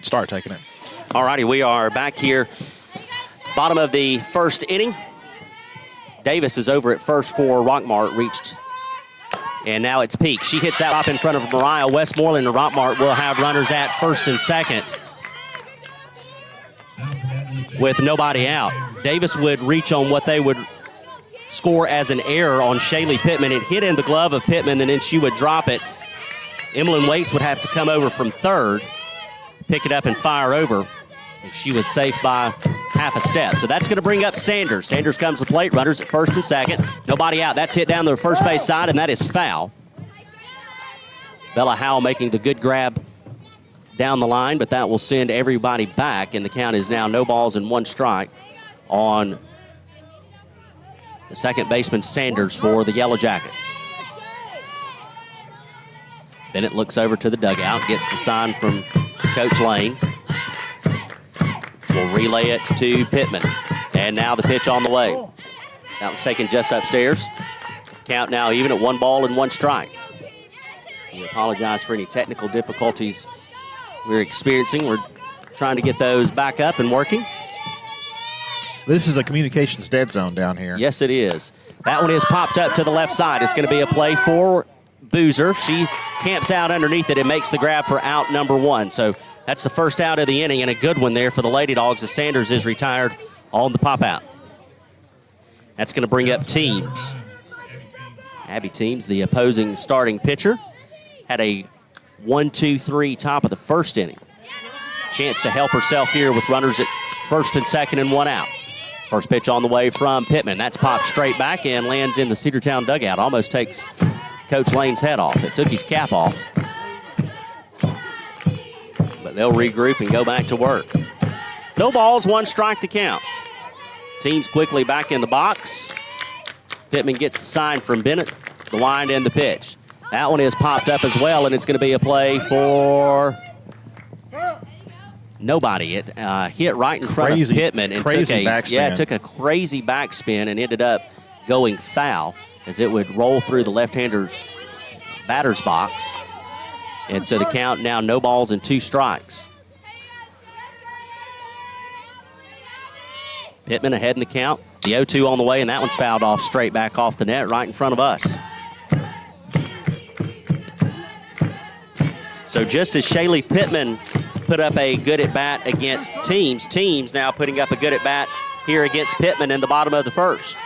start taking it. All righty, we are back here. Bottom of the first inning. Davis is over at first for Rockmart, reached. And now it's Peak. She hits that up in front of Mariah Westmoreland, and Rockmart will have runners at first and second with nobody out. Davis would reach on what they would score as an error on Shaylee Pittman. It hit in the glove of Pittman, and then she would drop it. Emmeline Waits would have to come over from third, pick it up and fire over, and she was safe by half a step. So that's going to bring up Sanders. Sanders comes to the plate, runners at first and second. Nobody out. That's hit down the first base side, and that is foul. Bella Howell making the good grab down the line, but that will send everybody back, and the count is now no balls and one strike on the second baseman Sanders for the Yellow Jackets. Bennett looks over to the dugout, gets the sign from Coach Lane. Will relay it to Pittman. And now the pitch on the way. That was taken just upstairs. Count now even at 1 ball and 1 strike. We apologize for any technical difficulties we're experiencing. We're trying to get those back up and working. This is a communications dead zone down here. Yes, it is. That one is popped up to the left side. It's going to be a play for Boozer. She camps out underneath it and makes the grab for out number 1. So that's the first out of the inning, and a good one there for the Lady Dogs as Sanders is retired on the pop out. That's going to bring up Teams. Abby Teams, the opposing starting pitcher, had a 1-2-3 top of the first inning. Chance to help herself here with runners at first and second and 1 out. First pitch on the way from Pittman. That's popped straight back and lands in the Cedartown dugout. Almost takes Coach Lane's head off. It took his cap off. But they'll regroup and go back to work. No balls, 1 strike to count. Teams quickly back in the box. Pittman gets the sign from Bennett, the wind and the pitch. That one is popped up as well, and it's going to be a play for nobody. It hit right in front of Pittman and took a crazy backspin and ended up going foul as it would roll through the left-hander's batter's box. And so the count now no balls and 2 strikes. Pittman ahead in the count. The 0-2 on the way, and that one's fouled off straight back off the net right in front of us. So just as Shaylee Pittman put up a good at-bat against Teams now putting up a good at-bat here against Pittman in the bottom of the first.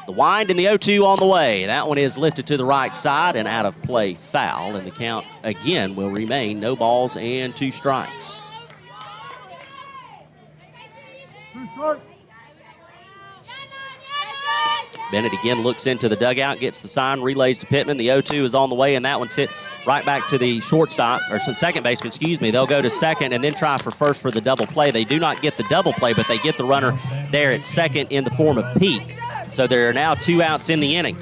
The wind and the 0-2 on the way. That one is lifted to the right side and out of play, foul, and the count again will remain no balls and 2 strikes. Bennett again looks into the dugout, gets the sign, relays to Pittman. The 0-2 is on the way, and that one's hit right back to the shortstop, or second baseman, excuse me. They'll go to second and then try for first for the double play. They do not get the double play, but they get the runner there at second in the form of Peak. So there are now 2 outs in the inning.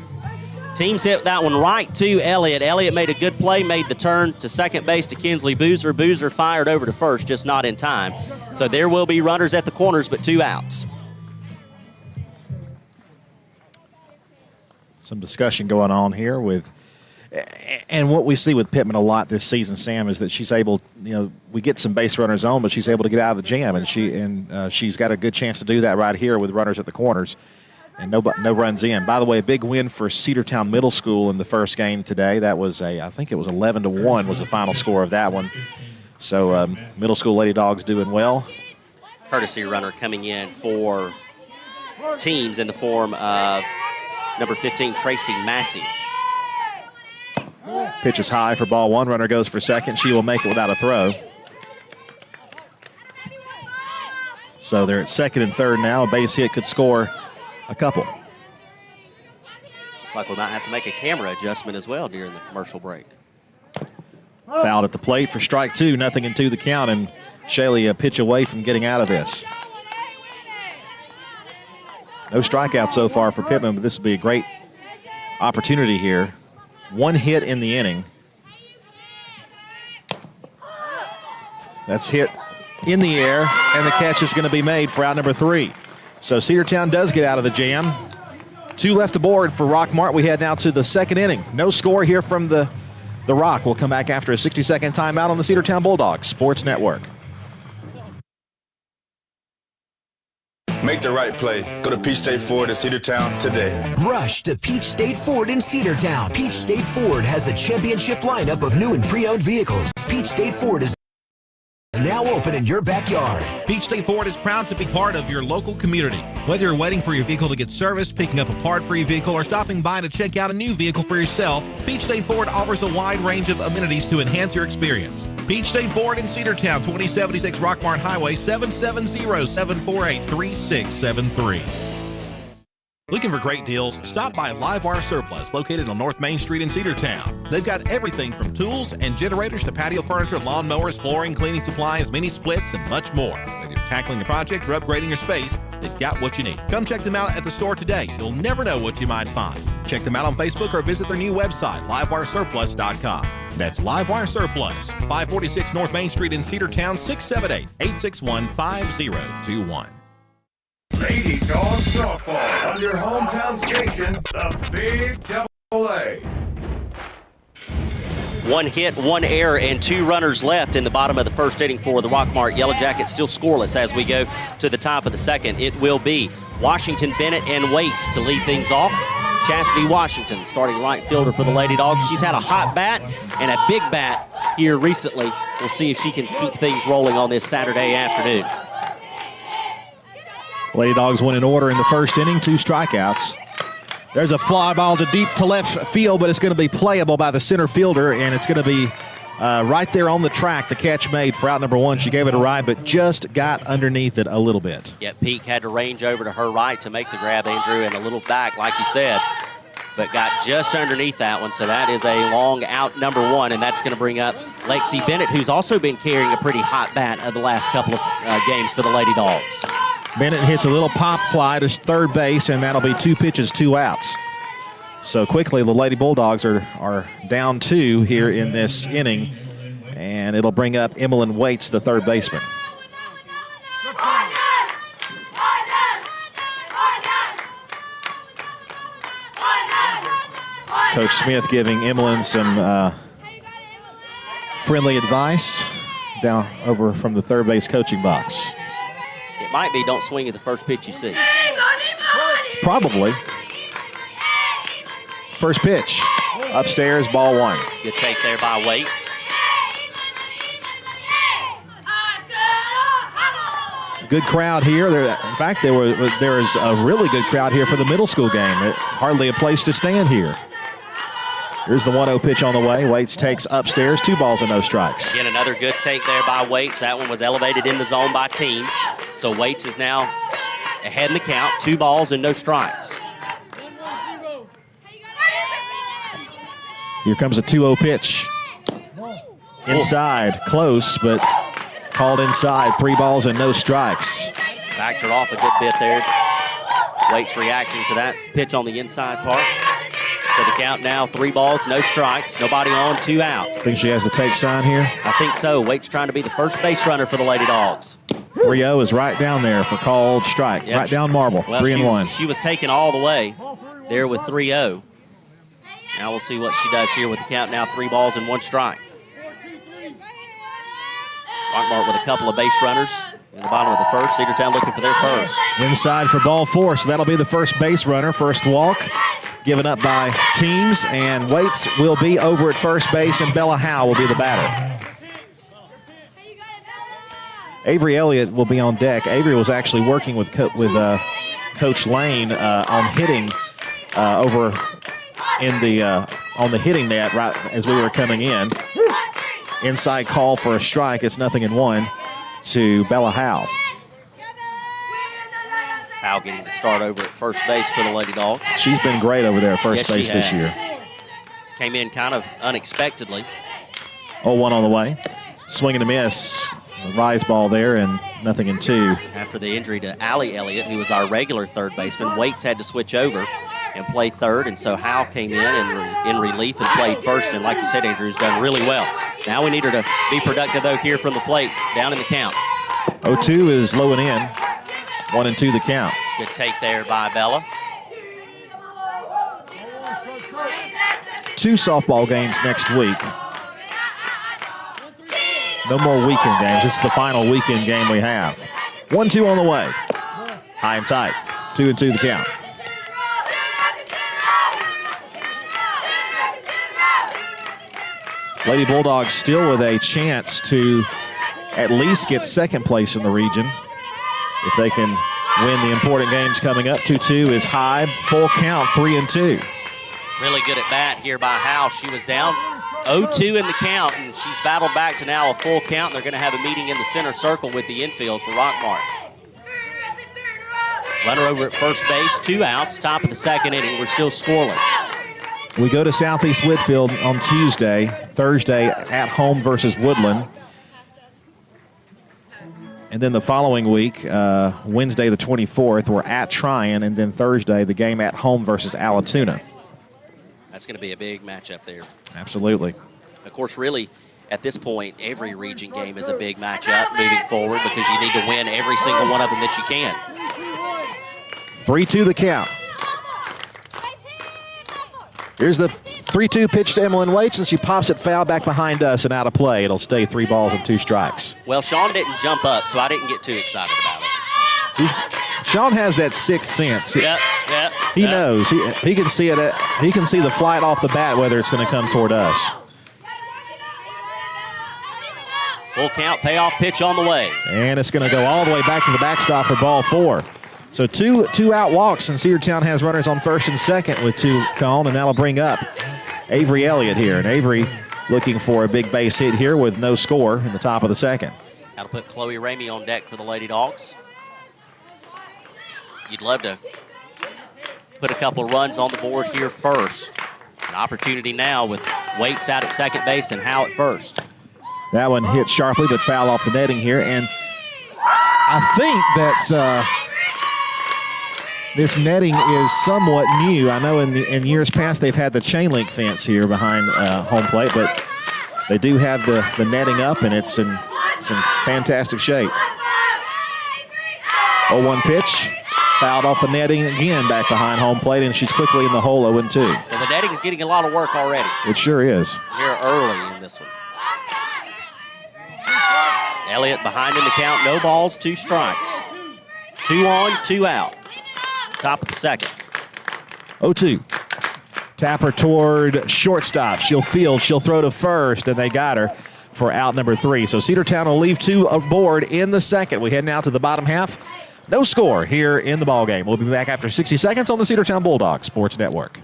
Teams hit that one right to Elliott. Elliott made a good play, made the turn to second base to Kinsley Boozer. Boozer fired over to first, just not in time. So there will be runners at the corners, but 2 outs. Some discussion going on here with, and what we see with Pittman a lot this season, Sam, is that she's able, we get some base runners on, but she's able to get out of the jam, and she's got a good chance to do that right here with runners at the corners, and no runs in. By the way, a big win for Cedartown Middle School in the first game today. That was I think it was 11-1 was the final score of that one. So Middle School Lady Dogs doing well. Courtesy runner coming in for Teams in the form of number 15, Tracy Massey. Pitch is high for ball 1. Runner goes for second. She will make it without a throw. So they're at second and third now. A base hit could score a couple. Looks like we might have to make a camera adjustment as well during the commercial break. Fouled at the plate for strike 2. 0-2 the count, and Shaylee a pitch away from getting out of this. No strikeout so far for Pittman, but this will be a great opportunity here. 1 hit in the inning. That's hit in the air, and the catch is going to be made for out number 3. So Cedartown does get out of the jam. 2 left aboard for Rockmart. We head now to the second inning. No score here from the The Rock will come back after a 60-second timeout on the Cedartown Bulldogs Sports Network. Make the right play. Go to Peach State Ford in Cedartown today. Rush to Peach State Ford in Cedartown. Peach State Ford has a championship lineup of new and pre-owned vehicles. Peach State Ford is now open in your backyard. Peach State Ford is proud to be part of your local community. Whether you're waiting for your vehicle to get serviced, picking up a part for your vehicle, or stopping by to check out a new vehicle for yourself, Peach State Ford offers a wide range of amenities to enhance your experience. Peach State Ford in Cedartown, 2076 Rockmart Highway, 770-748-3673. Looking for great deals? Stop by Livewire Surplus, located on North Main Street in Cedartown. They've got everything from tools and generators to patio furniture, lawn mowers, flooring, cleaning supplies, mini splits, and much more. Whether you're tackling a project or upgrading your space, they've got what you need. Come check them out at the store today. You'll never know what you might find. Check them out on Facebook or visit their new website, livewiresurplus.com. That's Livewire Surplus, 546 North Main Street in Cedartown, 678-861-5021. Lady Dawgs softball on your hometown station, the Big Double A. One hit, one error, and 2 runners left in the bottom of the first inning for the Rockmart Yellow Jackets. Still scoreless as we go to the top of the second. It will be Washington, Bennett, and Waits to lead things off. Chastity Washington, starting right fielder for the Lady Dogs. She's had a hot bat and a big bat here recently. We'll see if she can keep things rolling on this Saturday afternoon. Lady Dogs went in order in the first inning, 2 strikeouts. There's a fly ball to deep to left field, but it's going to be playable by the center fielder, and it's going to be right there on the track. The catch made for out number 1. She gave it a ride, but just got underneath it a little bit. Yeah, Peak had to range over to her right to make the grab, Andrew, and a little back, like you said, but got just underneath that one. So that is a long out number 1, and that's going to bring up Lexi Bennett, who's also been carrying a pretty hot bat of the last couple of games for the Lady Dogs. Bennett hits a little pop fly to third base, and that'll be 2 pitches, 2 outs. So quickly, the Lady Bulldogs are down 2 here in this inning, and it'll bring up Emmeline Waits, the third baseman. Coach Smith giving Emmeline some friendly advice down over from the third base coaching box. It might be don't swing at the first pitch you see. Probably. First pitch. Upstairs, ball 1. Good take there by Waits. Good crowd here. In fact, there is a really good crowd here for the middle school game. Hardly a place to stand here. Here's the 1-0 pitch on the way. Waits takes upstairs, 2 balls and no strikes. Again, another good take there by Waits. That one was elevated in the zone by Teams. So Waits is now ahead in the count, 2 balls and no strikes. Here comes a 2-0 pitch. Inside, close, but called inside. 3 balls and no strikes. Backed her off a good bit there. Waits reacting to that pitch on the inside part. So the count now, 3 balls, no strikes, nobody on, 2 out. Think she has the take sign here? I think so. Waits trying to be the first base runner for the Lady Dogs. 3-0 is right down there for called strike. Yep. Right down marble, well, 3-1. She was taken all the way there with 3-0. Now we'll see what she does here with the count now, 3 balls and 1 strike. Rockmart with a couple of base runners in the bottom of the first. Cedartown looking for their first. Inside for ball 4, so that'll be the first base runner. First walk given up by Teams, and Waits will be over at first base, and Bella Howe will be the batter. Avery Elliott will be on deck. Avery was actually working with Coach Lane on hitting over in the on the hitting net right as we were coming in. Inside call for a strike. It's 0-1 to Bella Howe. Howe getting the start over at first base for the Lady Dogs. She's been great over there at first base this year. Came in kind of unexpectedly. 0-1 on the way. Swing and a miss. A rise ball there, and 0-2. After the injury to Allie Elliott, who was our regular third baseman, Waits had to switch over and play third, and so Howe came in relief and played first, and like you said, Andrew, has done really well. Now we need her to be productive, though, here from the plate, down in the count. 0-2 is low and in. 1-2 the count. Good take there by Bella. 2 softball games next week. No more weekend games. This is the final weekend game we have. 1-2 on the way. High and tight. 2-2 the count. Lady Bulldogs still with a chance to at least get second place in the region. If they can win the important games coming up. 2-2 is high. Full count, 3-2. Really good at bat here by House. She was down 0-2 in the count, and she's battled back to now a full count. They're going to have a meeting in the center circle with the infield for Rockmart. Runner over at first base, 2 outs, top of the second inning. We're still scoreless. We go to Southeast Whitfield on Tuesday, Thursday at home versus Woodland. And then the following week, Wednesday the 24th, we're at Tryon, and then Thursday the game at home versus Allatoona. That's going to be a big matchup there. Absolutely. Of course, really, at this point, every region game is a big matchup moving forward because you need to win every single one of them that you can. 3-2 the count. Here's the 3-2 pitch to Emmeline Waits, and she pops it foul back behind us and out of play. It'll stay 3 balls and 2 strikes. Well, Sean didn't jump up, so I didn't get too excited about it. Sean has that 6th sense. Yep. He knows. He can see it. He can see the flight off the bat, whether it's going to come toward us. Full count, payoff pitch on the way. And it's going to go all the way back to the backstop for ball 4. So two out walks, and Cedartown has runners on first and second with 2 gone, and that'll bring up Avery Elliott here. And Avery looking for a big base hit here with no score in the top of the second. That'll put Chloe Ramey on deck for the Lady Dogs. You'd love to put a couple of runs on the board here first. An opportunity now with Waits out at second base and Howe at first. That one hit sharply, but foul off the netting here. And I think that this netting is somewhat new. I know in years past they've had the chain link fence here behind home plate, but they do have the netting up, and it's in some fantastic shape. 0-1 pitch. Fouled off the netting again back behind home plate, and she's quickly in the hole 0-2. Well, the netting's getting a lot of work already. It sure is. Here early in this one. Elliott behind in the count, no balls, 2 strikes. 2 on, 2 out. Top of the second. 0-2. Tapper toward shortstop. She'll field, she'll throw to first, and they got her for out number 3. So Cedartown will leave 2 aboard in the second. We head now to the bottom half. No score here in the ballgame. We'll be back after 60 seconds on the Cedartown Bulldogs Sports Network.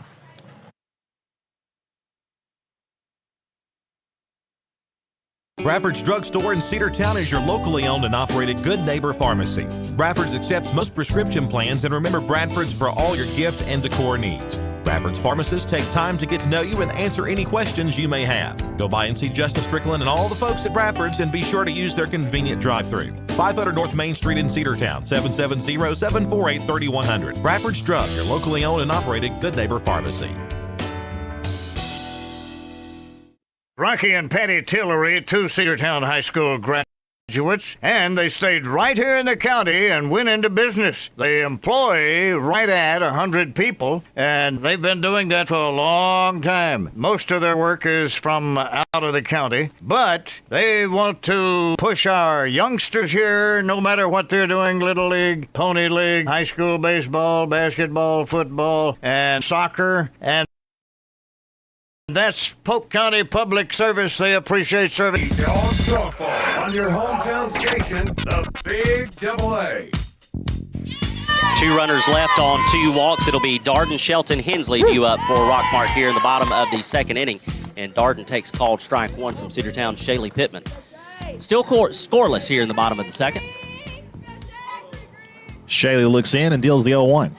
Bradford's Drugstore in Cedartown is your locally owned and operated Good Neighbor Pharmacy. Bradford's accepts most prescription plans, and remember Bradford's for all your gift and decor needs. Bradford's pharmacists take time to get to know you and answer any questions you may have. Go by and see Justin Strickland and all the folks at Bradford's, and be sure to use their convenient drive-thru. 500 North Main Street in Cedartown, 770-748-3100. Bradford's Drug, your locally owned and operated Good Neighbor Pharmacy. Rocky and Patty Tillery, 2 Cedartown High School graduates, and they stayed right here in the county and went into business. They employ right at 100 people, and they've been doing that for a long time. Most of their work is from out of the county, but they want to push our youngsters here, no matter what they're doing, Little League, Pony League, high school baseball, basketball, football, and soccer, and that's Polk County Public Service. They appreciate service. Dawgs softball on your hometown station, the Big AA. 2 runners left on 2 walks. It'll be Darden, Shelton, Hensley due up for Rockmart here in the bottom of the second inning. And Darden takes called strike 1 from Cedartown, Shaylee Pittman. Still scoreless here in the bottom of the second. Shaylee looks in and deals the 0-1.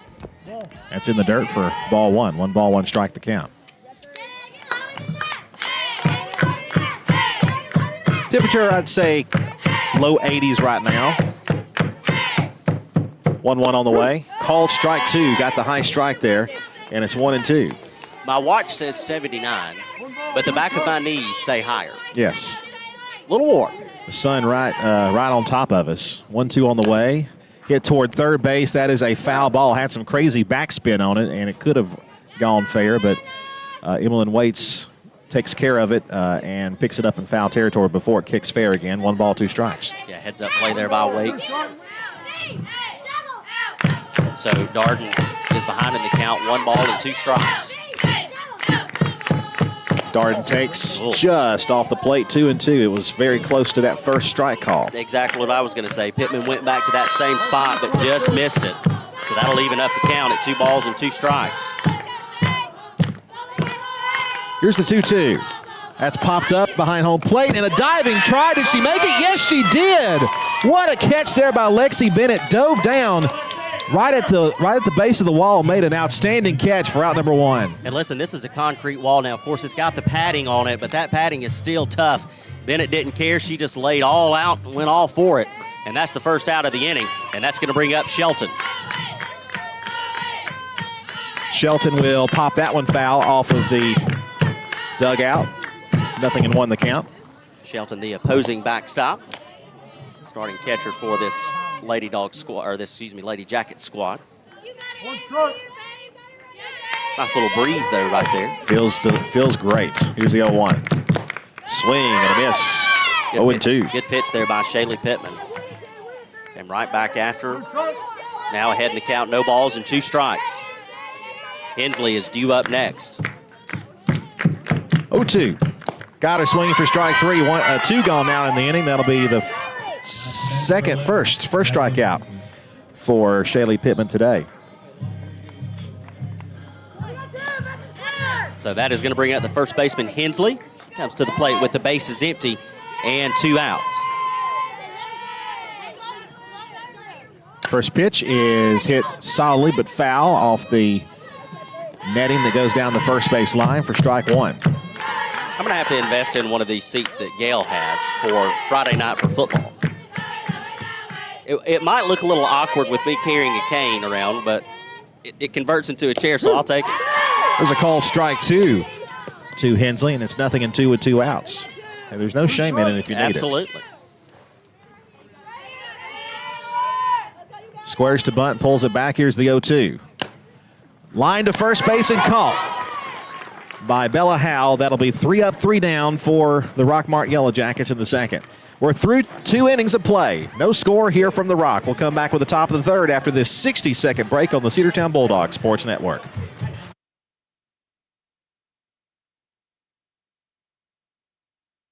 That's in the dirt for ball 1. 1 ball, 1 strike the count. Temperature, I'd say low 80s right now. 1-1 on the way. Called strike 2. Got the high strike there, and it's 1-2. My watch says 79, but the back of my knees say higher. Yes. Little warm. The sun right on top of us. 1-2 on the way. Hit toward third base. That is a foul ball. Had some crazy backspin on it, and it could have gone fair, but Emmeline Waits takes care of it and picks it up in foul territory before it kicks fair again. 1 ball, 2 strikes. Yeah, heads up play there by Waits. So Darden is behind in the count, 1 ball and 2 strikes. Darden takes just off the plate, 2 and 2. It was very close to that first strike call. Exactly what I was going to say. Pittman went back to that same spot, but just missed it. So that'll even up the count at 2 balls and 2 strikes. Here's the 2-2. That's popped up behind home plate, and a diving try. Did she make it? Yes, she did. What a catch there by Lexi Bennett. Dove down right at the base of the wall, made an outstanding catch for out number 1. And listen, this is a concrete wall now. Of course, it's got the padding on it, but that padding is still tough. Bennett didn't care. She just laid all out and went all for it. And that's the first out of the inning, and that's going to bring up Shelton. Shelton will pop that one foul off of the dugout. 0-1 the count. Shelton, the opposing backstop. Starting catcher for this Lady Dog squad, or this, Lady Jacket squad. Nice little breeze though right there. Feels great. Here's the 0-1. Swing and a miss. 0-2. Good pitch there by Shaylee Pittman. And right back after. Now ahead in the count, no balls and 2 strikes. Hensley is due up next. 0-2. Got her swinging for strike 3. 2 gone now in the inning. That'll be the first strikeout for Shaylee Pittman today. So that is going to bring out the first baseman, Hensley. She comes to the plate with the bases empty and 2 outs. First pitch is hit solidly but foul off the netting that goes down the first base line for strike 1. I'm going to have to invest in one of these seats that Gail has for Friday night for football. It might look a little awkward with me carrying a cane around, but it converts into a chair, so I'll take it. There's a called strike 2 to Hensley, and it's 0-2 with 2 outs. And there's no shame in it if you need Absolutely. it. Squares to bunt, pulls it back. Here's the 0-2. Line to first base and caught by Bella Howe. That'll be 3 up, 3 down for the Rockmart Yellow Jackets in the second. We're through 2 innings of play. No score here from the Rock. We'll come back with the top of the third after this 60-second break on the Cedartown Bulldogs Sports Network.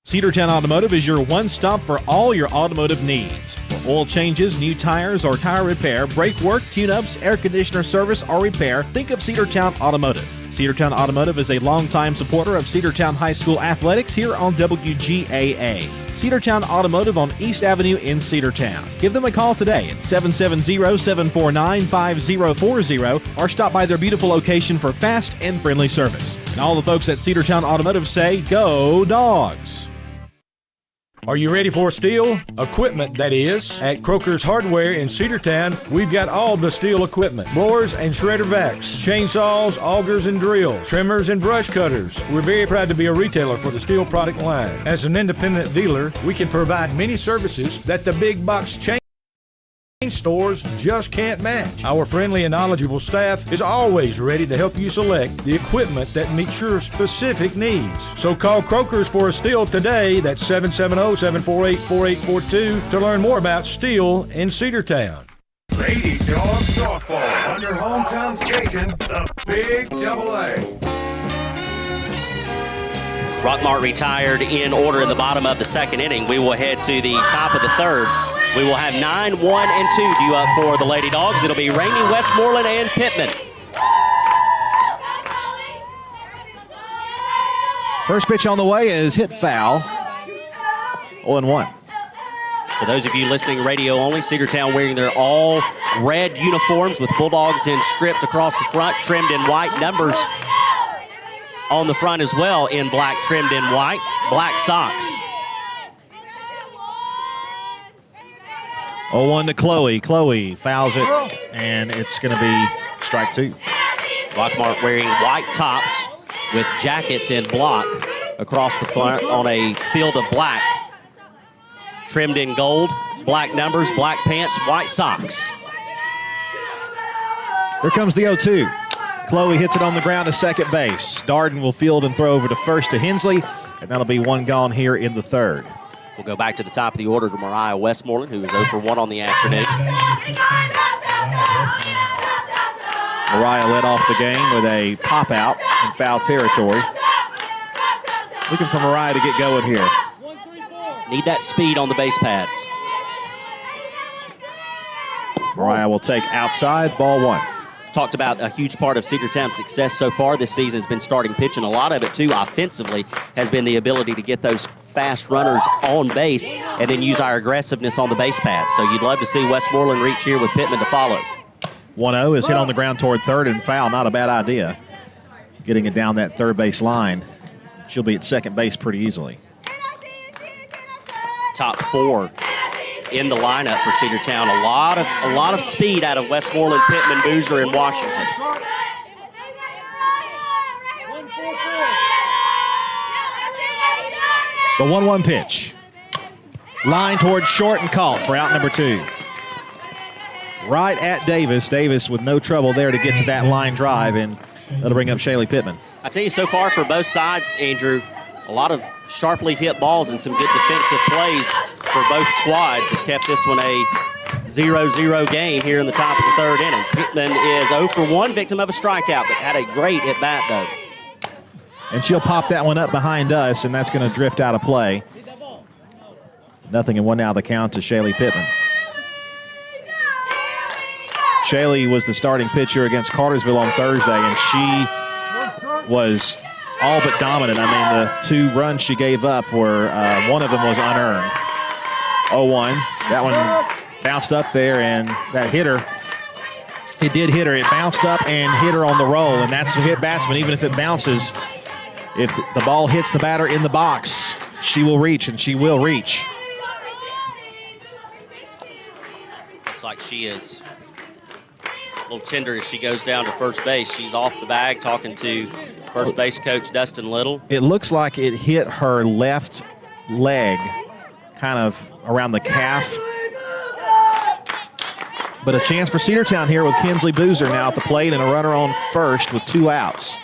Cedartown Automotive is your one-stop for all your automotive needs. For oil changes, new tires, or tire repair, brake work, tune-ups, air conditioner service, or repair, think of Cedartown Automotive. Cedartown Automotive is a longtime supporter of Cedartown High School athletics here on WGAA. Cedartown Automotive on East Avenue in Cedartown. Give them a call today at 770-749-5040 or stop by their beautiful location for fast and friendly service. And all the folks at Cedartown Automotive say, go Dogs! Are you ready for steel? Equipment, that is. At Croker's Hardware in Cedartown, we've got all the steel equipment. Blowers and shredder vacs, chainsaws, augers and drills, trimmers and brush cutters. We're very proud to be a retailer for the steel product line. As an independent dealer, we can provide many services that the big box chain stores just can't match. Our friendly and knowledgeable staff is always ready to help you select the equipment that meets your specific needs. So call Croker's for a steel today. That's 770-748-4842 to learn more about steel in Cedartown. Lady Dog Softball on your hometown station, the Big AA. Rockmart retired in order in the bottom of the second inning. We will head to the top of the third. We will have 9, 1, and 2 due up for the Lady Dogs. It'll be Ramey, Westmoreland, and Pittman. First pitch on the way is hit foul. 0-1. For those of you listening radio only, Cedartown wearing their all red uniforms with Bulldogs in script across the front, trimmed in white. Numbers on the front as well in black, trimmed in white. Black socks. 0-1 to Chloe. Chloe fouls it, and it's going to be strike 2. Rockmart wearing white tops with jackets in block across the front on a field of black. Trimmed in gold, black numbers, black pants, white socks. Here comes the 0-2. Chloe hits it on the ground to second base. Darden will field and throw over to first to Hensley, and that'll be one gone here in the third. We'll go back to the top of the order to Mariah Westmoreland, who is 0 for 1 on the afternoon. Mariah led off the game with a pop out in foul territory. Looking for Mariah to get going here. Need that speed on the base pads. Mariah will take outside, ball one. Talked about a huge part of Cedartown's success so far this season has been starting pitching. A lot of it, too, offensively, has been the ability to get those fast runners on base and then use our aggressiveness on the base pad. So you'd love to see Westmoreland reach here with Pittman to follow. 1-0 is hit on the ground toward third and foul. Not a bad idea. Getting it down that third base line. She'll be at second base pretty easily. Top four in the lineup for Cedartown. A lot of speed out of Westmoreland, Pittman, Boozer, and Washington. The 1-1 pitch. Line towards short and caught for out number 2. Right at Davis. Davis with no trouble there to get to that line drive, and that'll bring up Shaylee Pittman. I tell you, so far for both sides, Andrew, a lot of sharply hit balls and some good defensive plays for both squads has kept this one a 0-0 game here in the top of the third inning. Pittman is 0 for 1, victim of a strikeout, but had a great at-bat, though. And she'll pop that one up behind us, and that's going to drift out of play. 0-1 now the count to Shaylee Pittman. Shaylee was the starting pitcher against Cartersville on Thursday, and she was all but dominant. I mean, the 2 runs she gave up were, one of them was unearned. 0-1. That one bounced up there, and that hit her. It did hit her. It bounced up and hit her on the roll, and that's a hit batsman. Even if it bounces, if the ball hits the batter in the box, she will reach, and she will reach. Looks like she is a little tender as she goes down to first base. She's off the bag talking to first base coach Dustin Little. It looks like it hit her left leg, kind of around the calf. But a chance for Cedartown here with Kinsley Boozer now at the plate and a runner on first with 2 outs.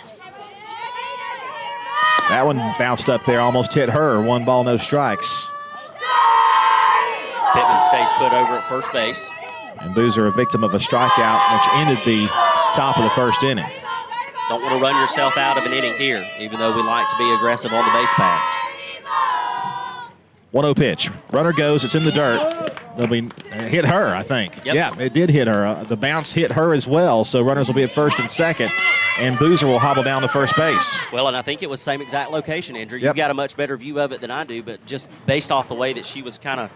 That one bounced up there, almost hit her. 1 ball, no strikes. Pittman stays put over at first base. And Boozer a victim of a strikeout, which ended the top of the first inning. Don't want to run yourself out of an inning here, even though we like to be aggressive on the base pads. 1-0 pitch. Runner goes. It's in the dirt. They'll be hit her, I think. Yep. Yeah, it did hit her. The bounce hit her as well, so runners will be at first and second, and Boozer will hobble down to first base. Well, and I think it was same exact location, Andrew. Yep. You've got a much better view of it than I do, but just based off the way that she was kind of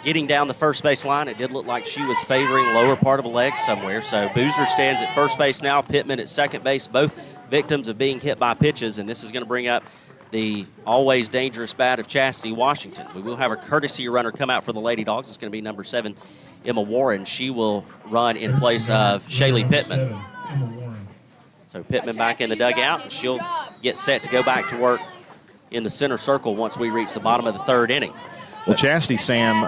getting down the first base line, it did look like she was favoring lower part of a leg somewhere. So Boozer stands at first base now, Pittman at second base, both victims of being hit by pitches, and this is going to bring up the always dangerous bat of Chastity Washington. We will have a courtesy runner come out for the Lady Dogs. It's going to be number 7, Emma Warren. She will run in place of Shaylee Pittman. So Pittman back in the dugout, and she'll get set to go back to work in the center circle once we reach the bottom of the third inning. Well, Chastity, Sam,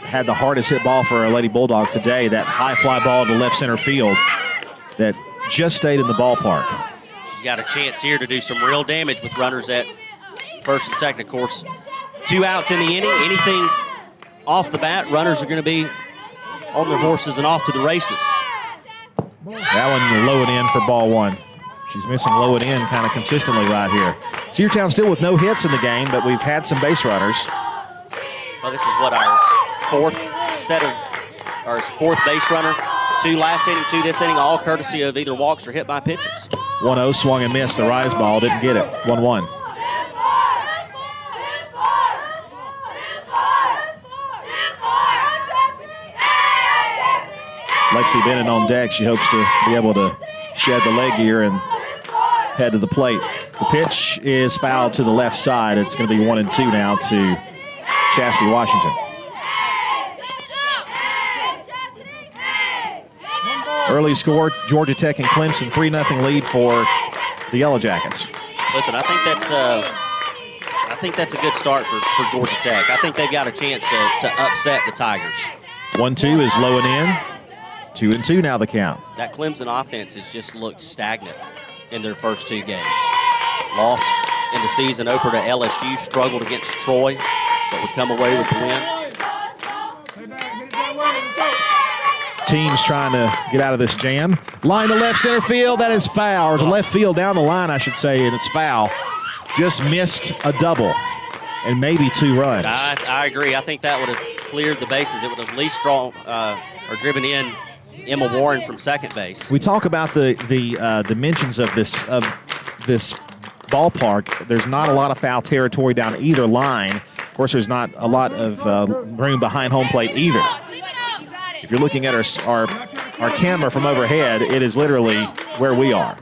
had the hardest hit ball for a Lady Bulldog today, that high fly ball to left center field that just stayed in the ballpark. She's got a chance here to do some real damage with runners at first and second. Of course, 2 outs in the inning. Anything off the bat, runners are going to be on their horses and off to the races. That one low and in for ball 1. She's missing low and in kind of consistently right here. Cedartown still with no hits in the game, but we've had some base runners. Well, this is what our fourth base runner. 2 last inning, 2 this inning, all courtesy of either walks or hit by pitches. 1-0 swung and missed. The rise ball didn't get it. 1-1. Lexi Bennett on deck. She hopes to be able to shed the leg gear and head to the plate. The pitch is fouled to the left side. It's going to be 1-2 now to Chastity Washington. Early score, Georgia Tech and Clemson, 3-0 lead for the Yellow Jackets. Listen, I think that's a good start for Georgia Tech. I think they've got a chance to upset the Tigers. 1-2 is low and in. 2-2 now the count. That Clemson offense has just looked stagnant in their first 2 games. Lost in the season opener to LSU, struggled against Troy, but would come away with the win. Teams trying to get out of this jam. Line to left center field. That is foul. Or to left field down the line, I should say, and it's foul. Just missed a double and maybe 2 runs. I agree. I think that would have cleared the bases. It would have at least drawn or driven in Emma Warren from second base. We talk about the dimensions of this ballpark. There's not a lot of foul territory down either line. Of course, there's not a lot of room behind home plate either. If you're looking at our camera from overhead, it is literally where we are.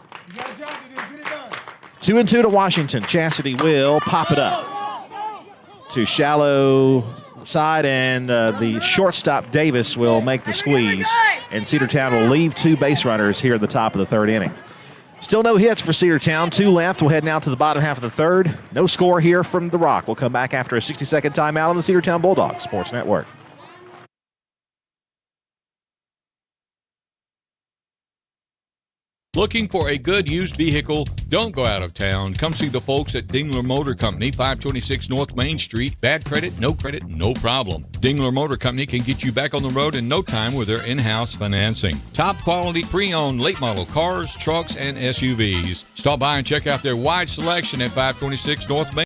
2-2 to Washington. Chastity will pop it up to shallow side, and the shortstop Davis will make the squeeze, and Cedartown will leave 2 base runners here at the top of the 3rd inning. Still no hits for Cedartown. 2 left. We'll head now to the bottom half of the 3rd. No score here from the Rock. We'll come back after a 60-second timeout on the Cedartown Bulldogs Sports Network. Looking for a good used vehicle? Don't go out of town. Come see the folks at Dingler Motor Company, 526 North Main Street. Bad credit, no problem. Dingler Motor Company can get you back on the road in no time with their in-house financing. Top quality pre-owned late model cars, trucks, and SUVs. Stop by and check out their wide selection at 526 North Main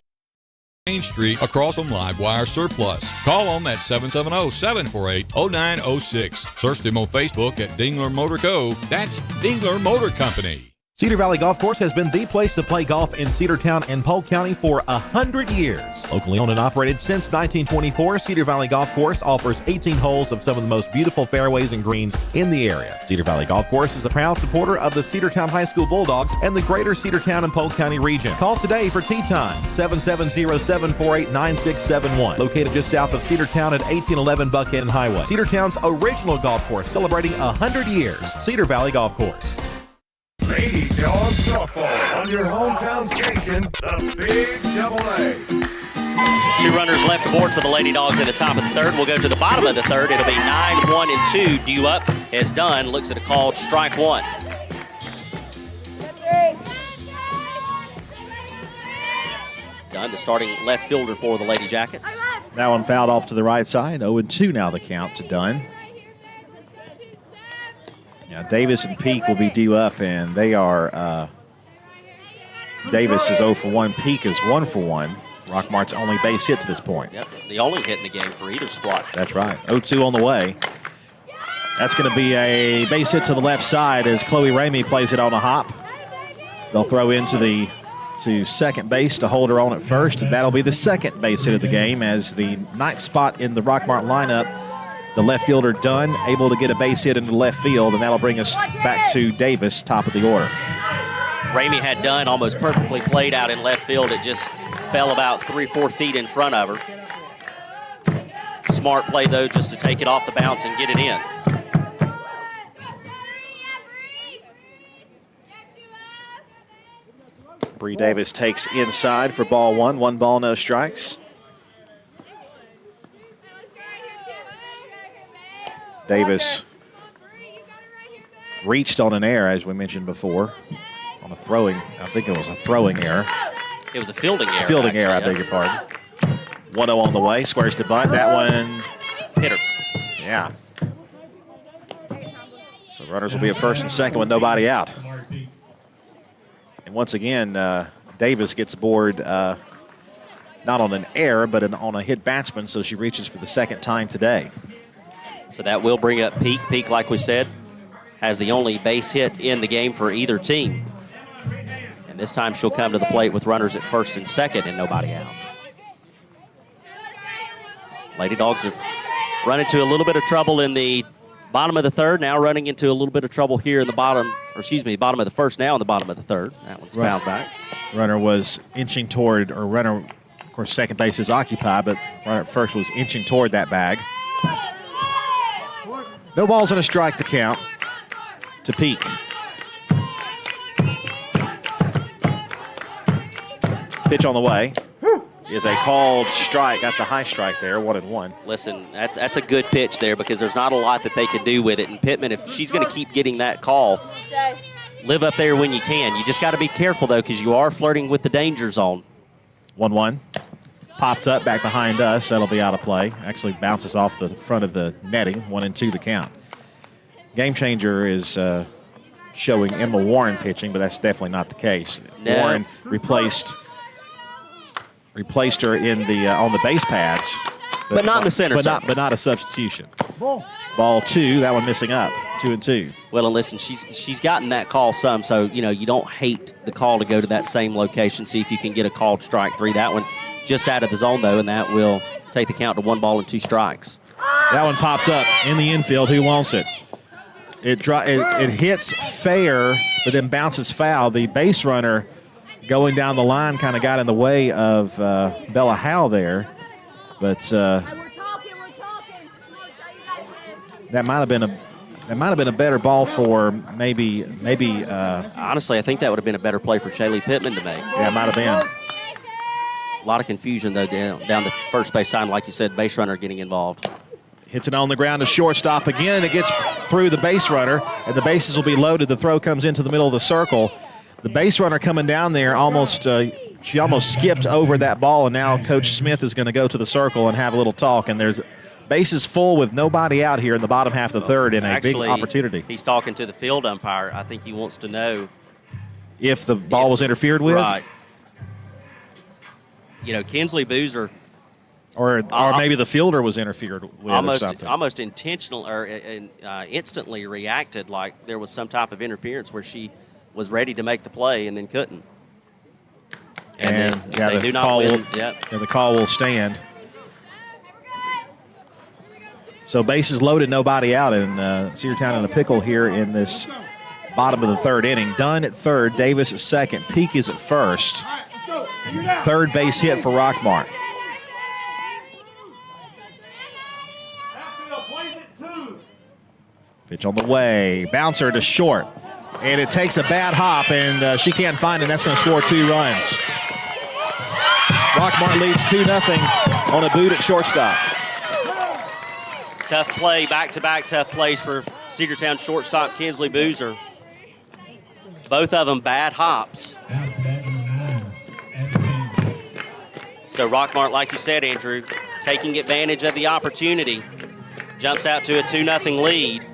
Street across from Livewire Surplus. Call them at 770-748-0906. Search them on Facebook at Dingler Motor Co. That's Dingler Motor Company. Cedar Valley Golf Course has been the place to play golf in Cedartown and Polk County for 100 years. Locally owned and operated since 1924, Cedar Valley Golf Course offers 18 holes of some of the most beautiful fairways and greens in the area. Cedar Valley Golf Course is a proud supporter of the Cedartown High School Bulldogs and the greater Cedartown and Polk County region. Call today for tee time, 770-748-9671. Located just south of Cedartown at 1811 Buckhead Highway. Cedartown's original golf course, celebrating 100 years. Cedar Valley Golf Course. Lady Dawgs softball on your hometown station, the Big AA. 2 runners left aboard for the Lady Dogs at the top of the 3rd. We'll go to the bottom of the 3rd. It'll be 9-1-2. Due up is Dunn. Looks at a called strike 1. Dunn, the starting left fielder for the Lady Jackets. That one fouled off to the right side. 0-2 now the count to Dunn. Now Davis and Peak will be due up, and they are Davis is 0 for 1. Peak is 1 for 1. Rockmart's only base hit to this point. Yep, the only hit in the game for either squad. That's right. 0-2 on the way. That's going to be a base hit to the left side as Chloe Ramey plays it on a hop. They'll throw into to second base to hold her on at first, and that'll be the second base hit of the game as the 9th spot in the Rockmart lineup. The left fielder, Dunn, able to get a base hit into left field, and that'll bring us back to Davis, top of the order. Ramey had Dunn almost perfectly played out in left field. It just fell about 3-4 feet in front of her. Smart play, though, just to take it off the bounce and get it in. Bree Davis takes inside for ball 1. 1 ball, no strikes. Davis reached on an error, as we mentioned before, on a throwing. I think it was a throwing error. It was a fielding error. Fielding error, I beg your pardon. 1-0 on the way. Squares to bunt. That one hit her. Yeah. So runners will be at first and second with nobody out. And once again, Davis gets aboard not on an error, but on a hit batsman, so she reaches for the second time today. So that will bring up Peak. Peak, like we said, has the only base hit in the game for either team. And this time she'll come to the plate with runners at first and second and nobody out. Lady Dogs have run into a little bit of trouble in the bottom of the 3rd, now running into a little bit of trouble here in the bottom of the 1st, now in the bottom of the 3rd. That one's fouled back. Runner was inching toward, or runner, of course, second base is occupied, but runner at first was inching toward that bag. No balls and a strike to count to Peak. Pitch on the way. is a called strike. Got the high strike there, 1-1. Listen, that's a good pitch there because there's not a lot that they can do with it. And Pittman, if she's going to keep getting that call, live up there when you can. You just got to be careful, though, because you are flirting with the danger zone. 1-1. Popped up back behind us. That'll be out of play. Actually bounces off the front of the netting. 1-2 the count. Game changer is showing Emma Warren pitching, but that's definitely not the case. No. Warren replaced her in the on the base pads, but not in the center. But not a substitution. Ball 2. That one missing up. 2-2. Well, and listen, she's gotten that call some, so you don't hate the call to go to that same location. See if you can get a called strike 3. That one just out of the zone though, and that will take the count to 1 ball and 2 strikes. That one popped up in the infield. Who wants it? It hits fair, but then bounces foul. The base runner going down the line kind of got in the way of Bella Howe there, but that might have been a better ball for maybe. Honestly, I think that would have been a better play for Shaylee Pittman to make. Yeah, it might have been. A lot of confusion though down the first base side, like you said, base runner getting involved. Hits it on the ground to shortstop again. It gets through the base runner, and the bases will be loaded. The throw comes into the middle of the circle. The base runner coming down there she almost skipped over that ball, and now Coach Smith is going to go to the circle and have a little talk. And there's bases full with nobody out here in the bottom half of the third in a big opportunity. He's talking to the field umpire. I think he wants to know if the ball was interfered with. Right. Kinsley Boozer. Or maybe the fielder was interfered with or something. Almost intentional or instantly reacted like there was some type of interference where she was ready to make the play and then couldn't. And they do not win. Yep. The call will stand. So bases loaded, nobody out, and Cedartown in a pickle here in this bottom of the third inning. Dunn at third, Davis at second, Peak is at first. Third base hit for Rockmart. Pitch on the way, bouncer to short, and it takes a bad hop, and she can't find it, and that's going to score 2 runs. Rockmart leads 2-0 on a boot at shortstop. Tough play, back-to-back tough plays for Cedartown shortstop Kinsley Boozer. Both of them bad hops. So Rockmart, like you said, Andrew, taking advantage of the opportunity, jumps out to a 2-0 lead.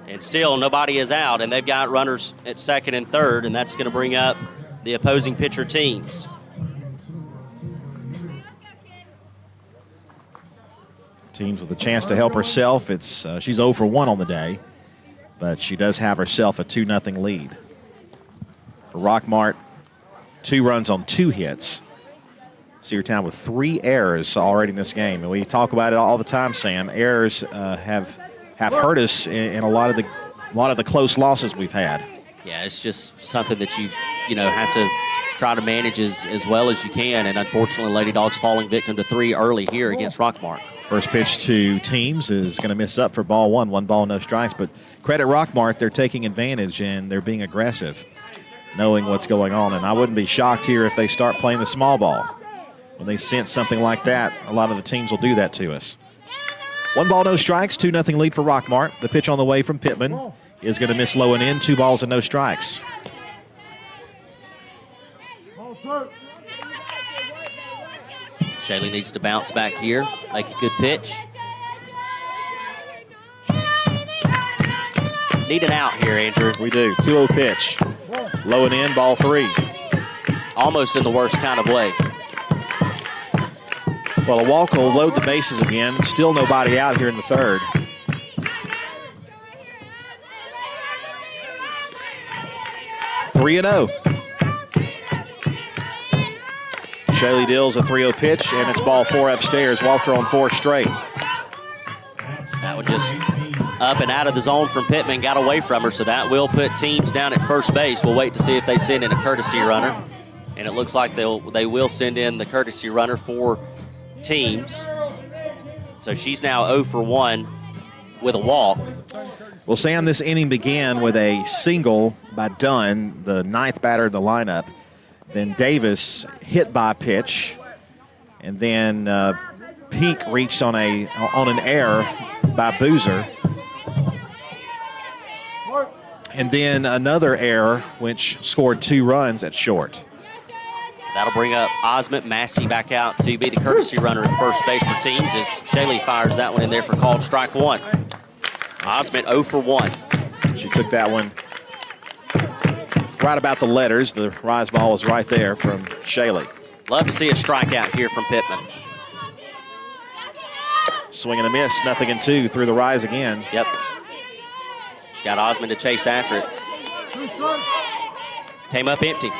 And still nobody is out, and they've got runners at second and third, and that's going to bring up the opposing pitcher teams. Teams with a chance to help herself. She's 0 for 1 on the day, but she does have herself a 2-0 lead. For Rockmart, 2 runs on 2 hits. Cedartown with 3 errors already in this game, and we talk about it all the time, Sam. Errors have hurt us in a lot of the close losses we've had. Yeah, it's just something that you have to try to manage as well as you can, and unfortunately Lady Dogs falling victim to 3 early here against Rockmart. First pitch to teams is going to miss up for ball 1. 1 ball, no strikes, but credit Rockmart, they're taking advantage and they're being aggressive, knowing what's going on, and I wouldn't be shocked here if they start playing the small ball. When they sense something like that, a lot of the teams will do that to us. 1 ball, no strikes, 2-0 lead for Rockmart. The pitch on the way from Pittman is going to miss low and in, 2 balls and no strikes. Shaylee needs to bounce back here, make a good pitch. Need an out here, Andrew. We do. 2-0 pitch. Low and in, ball 3. Almost in the worst kind of way. Well, a walk will load the bases again. Still nobody out here in the third. (3-0). Shaylee Dills a 3-0 pitch, and it's ball 4 upstairs. Walked her on 4 straight. That one just up and out of the zone from Pittman, got away from her, so that will put teams down at first base. We'll wait to see if they send in a courtesy runner, and it looks like they will send in the courtesy runner for teams. So she's now 0 for 1 with a walk. Well, Sam, this inning began with a single by Dunn, the 9th batter in the lineup. Then Davis hit by a pitch. And then Peak reached on an error by Boozer. And then another error, which scored 2 runs at short. That'll bring up Osmond. Massey back out to be the courtesy runner at first base for teams as Shaley fires that one in there for called strike 1. Osmond 0 for 1. She took that one right about the letters. The rise ball was right there from Shaley. Love to see a strikeout here from Pittman. Swing and a miss, 0-2 through the rise again. Yep. She's got Osmond to chase after it. Came up empty.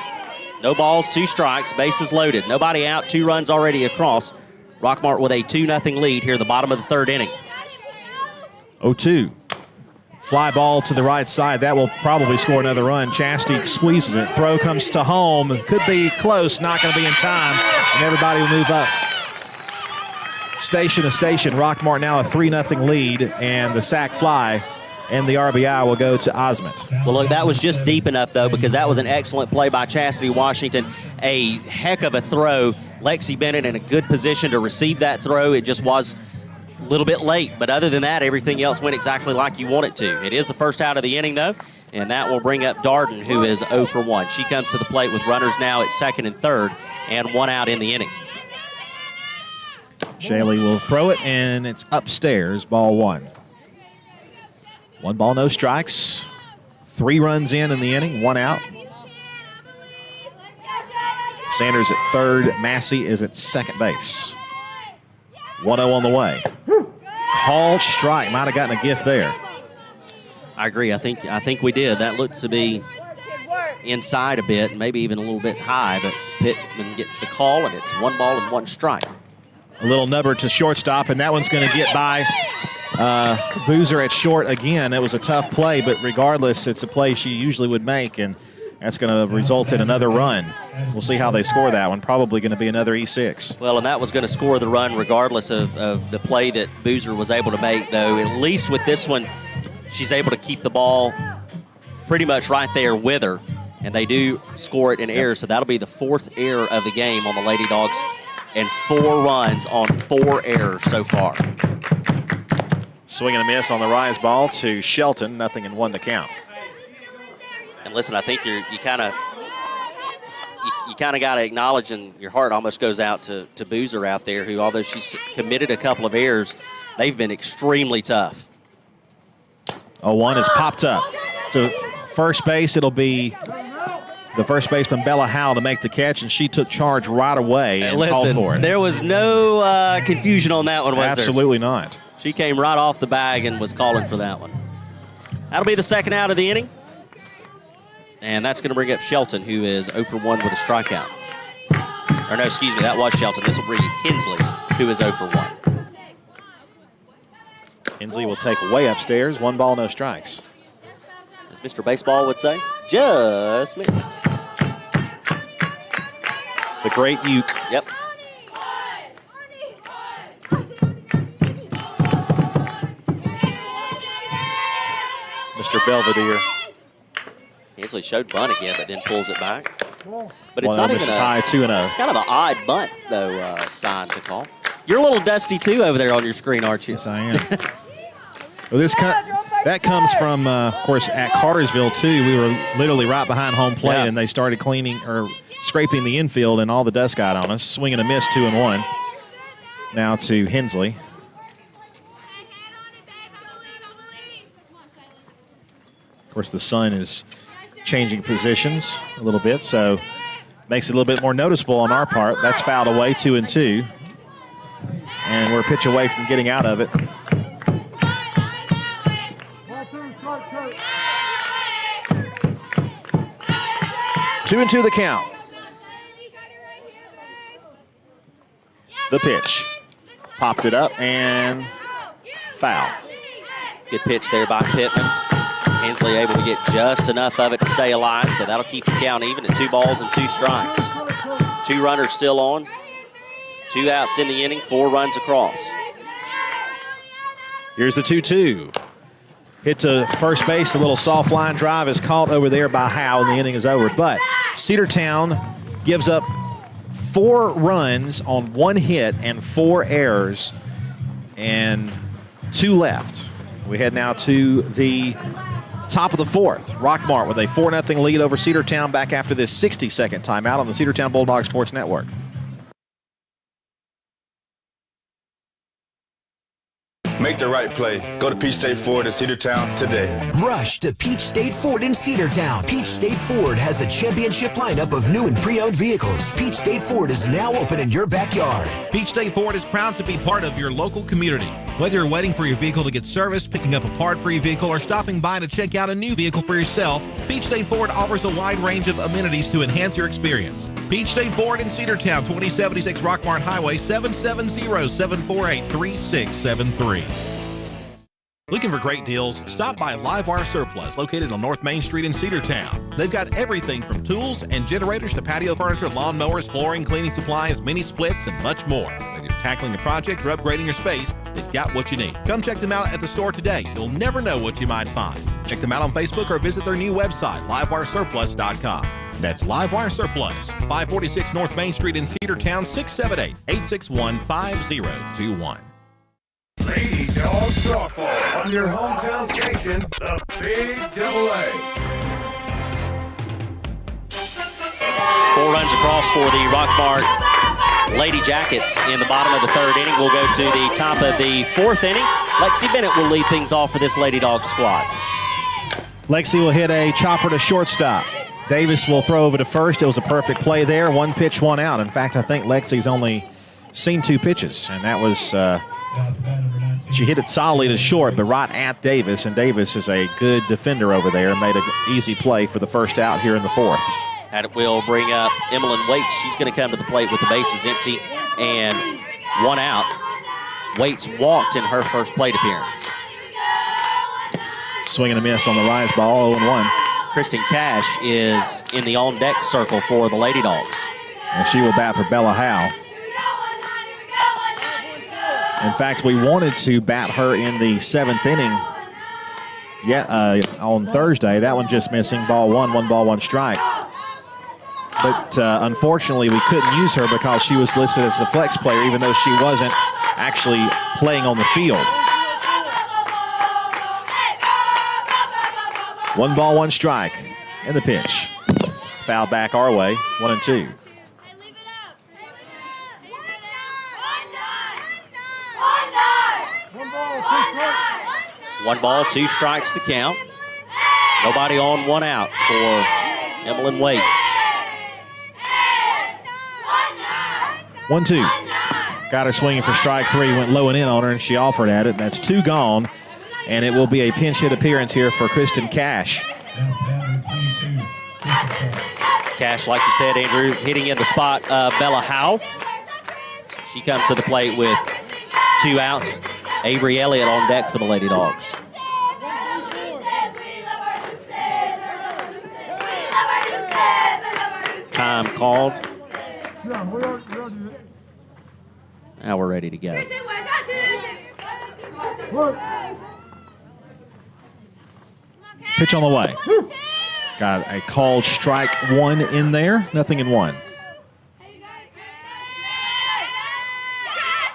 No balls, 2 strikes, bases loaded. Nobody out, 2 runs already across. Rockmart with a 2-0 lead here at the bottom of the 3rd inning. 0-2. Fly ball to the right side. That will probably score another run. Chastity squeezes it. Throw comes to home. Could be close. Not going to be in time. And everybody will move up. Station to station. Rockmart now a 3-0 lead. And the sac fly and the RBI will go to Osmond. Well, look, that was just deep enough, though, because that was an excellent play by Chastity Washington. A heck of a throw. Lexi Bennett in a good position to receive that throw. It just was a little bit late, but other than that, everything else went exactly like you want it to. It is the first out of the inning, though, and that will bring up Darden, who is 0 for 1. She comes to the plate with runners now at 2nd and 3rd, and 1 out in the inning. Shaley will throw it, and it's upstairs, ball 1. 1 ball, no strikes. 3 runs in the inning, 1 out. Sanders at 3rd, Massey is at 2nd base. 1-0 on the way. Called strike. Might have gotten a gift there. I agree. I think we did. That looked to be inside a bit, maybe even a little bit high, but Pittman gets the call, and it's 1 ball and 1 strike. A little nubber to shortstop, and that one's going to get by Boozer at short again. It was a tough play, but regardless, it's a play she usually would make, and that's going to result in another run. We'll see how they score that one. Probably going to be another E6. Well, and that was going to score the run regardless of the play that Boozer was able to make, though. At least with this one, she's able to keep the ball pretty much right there with her, and they do score it in error, so that'll be the 4th error of the game on the Lady Dogs, and 4 runs on 4 errors so far. Swing and a miss on the rise ball to Shelton. 0-1 the count. And listen, I think you kind of got to acknowledge, and your heart almost goes out to Boozer out there, who, although she's committed a couple of errors, they've been extremely tough. 0-1 is popped up to first base. It'll be the first baseman, Bella Howell, to make the catch, and she took charge right away and called for it. There was no confusion on that one, was there? Absolutely not. She came right off the bag and was calling for that one. That'll be the 2nd out of the inning. And that's going to bring up Shelton, who is 0 for 1 with a strikeout. Or no, excuse me, that was Shelton. This will bring Hensley, who is 0 for 1. Hensley will take way upstairs. 1 ball, no strikes. As Mr. Baseball would say, just missed. The great uke. Yep. Mr. Belvedere. Hensley showed bunt again, but then pulls it back. But it's Well, not this even is high, 2-0. It's kind of an odd bunt, though, sign to call. You're a little dusty, too, over there on your screen, aren't you? Yes, I am. Well, that comes from, of course, at Cartersville, too. We were literally right behind home plate, and they started cleaning or scraping the infield, and all the dust got on us. Swing and a miss, 2-1. Now to Hensley. Of course, the sun is changing positions a little bit, so makes it a little bit more noticeable on our part. That's fouled away, 2-2. And we're a pitch away from getting out of it. 2-2 the count. The pitch. Popped it up and foul. Good pitch there by Pittman. Hensley able to get just enough of it to stay alive, so that'll keep the count even at 2 balls and 2 strikes. 2 runners still on. 2 outs in the inning, 4 runs across. Here's the 2-2. Hit to first base, a little soft line drive is caught over there by Howe, and the inning is over. But Cedartown gives up 4 runs on 1 hit and 4 errors and 2 left. We head now to the top of the 4th. Rockmart with a 4-0 lead over Cedartown back after this 60-second timeout on the Cedartown Bulldog Sports Network. Make the right play. Go to Peach State Ford in Cedartown today. Rush to Peach State Ford in Cedartown. Peach State Ford has a championship lineup of new and pre-owned vehicles. Peach State Ford is now open in your backyard. Peach State Ford is proud to be part of your local community. Whether you're waiting for your vehicle to get serviced, picking up a part for your vehicle, or stopping by to check out a new vehicle for yourself, Peach State Ford offers a wide range of amenities to enhance your experience. Peach State Ford in Cedartown, 2076 Rockmart Highway, 770-748-3673. Looking for great deals? Stop by Livewire Surplus, located on North Main Street in Cedartown. They've got everything from tools and generators to patio furniture, lawn mowers, flooring, cleaning supplies, mini splits, and much more. Whether you're tackling a project or upgrading your space, they've got what you need. Come check them out at the store today. You'll never know what you might find. Check them out on Facebook or visit their new website, livewiresurplus.com. That's Livewire Surplus, 546 North Main Street in Cedartown, 678-861-5021. Lady Dawgs softball on your hometown station, the Big Double A. 4 runs across for the Rockmart Lady Jackets in the bottom of the 3rd inning. We'll go to the top of the 4th inning. Lexi Bennett will lead things off for this Lady Dawgs squad. Lexi will hit a chopper to shortstop. Davis will throw over to first. It was a perfect play there. 1 pitch, 1 out. In fact, I think Lexi's only seen 2 pitches, and that was she hit it solidly to short, but right at Davis, and Davis is a good defender over there and made an easy play for the first out here in the 4th. And it will bring up Emmeline Waits. She's going to come to the plate with the bases empty and 1 out. Waits walked in her first plate appearance. Swing and a miss on the rise ball, 0-1. Kristen Cash is in the on-deck circle for the Lady Dogs. And she will bat for Bella Howe. In fact, we wanted to bat her in the 7th inning on Thursday. That one just missing, ball 1, 1 ball, 1 strike. But unfortunately, we couldn't use her because she was listed as the flex player, even though she wasn't actually playing on the field. 1 ball, 1 strike, and the pitch. Foul back our way, 1-2. One ball, 2 strikes to count. Nobody on, 1 out for Emmeline Waits. 1-2. Got her swinging for strike 3, went low and in on her, and she offered at it. That's 2 gone, and it will be a pinch hit appearance here for Kristen Cash. Cash, like you said, Andrew, hitting in the spot Bella Howe. She comes to the plate with 2 outs. Avery Elliott on deck for the Lady Dogs. Time called. Now we're ready to go. Pitch on the way. Got a called strike 1 in there. Nothing in 1.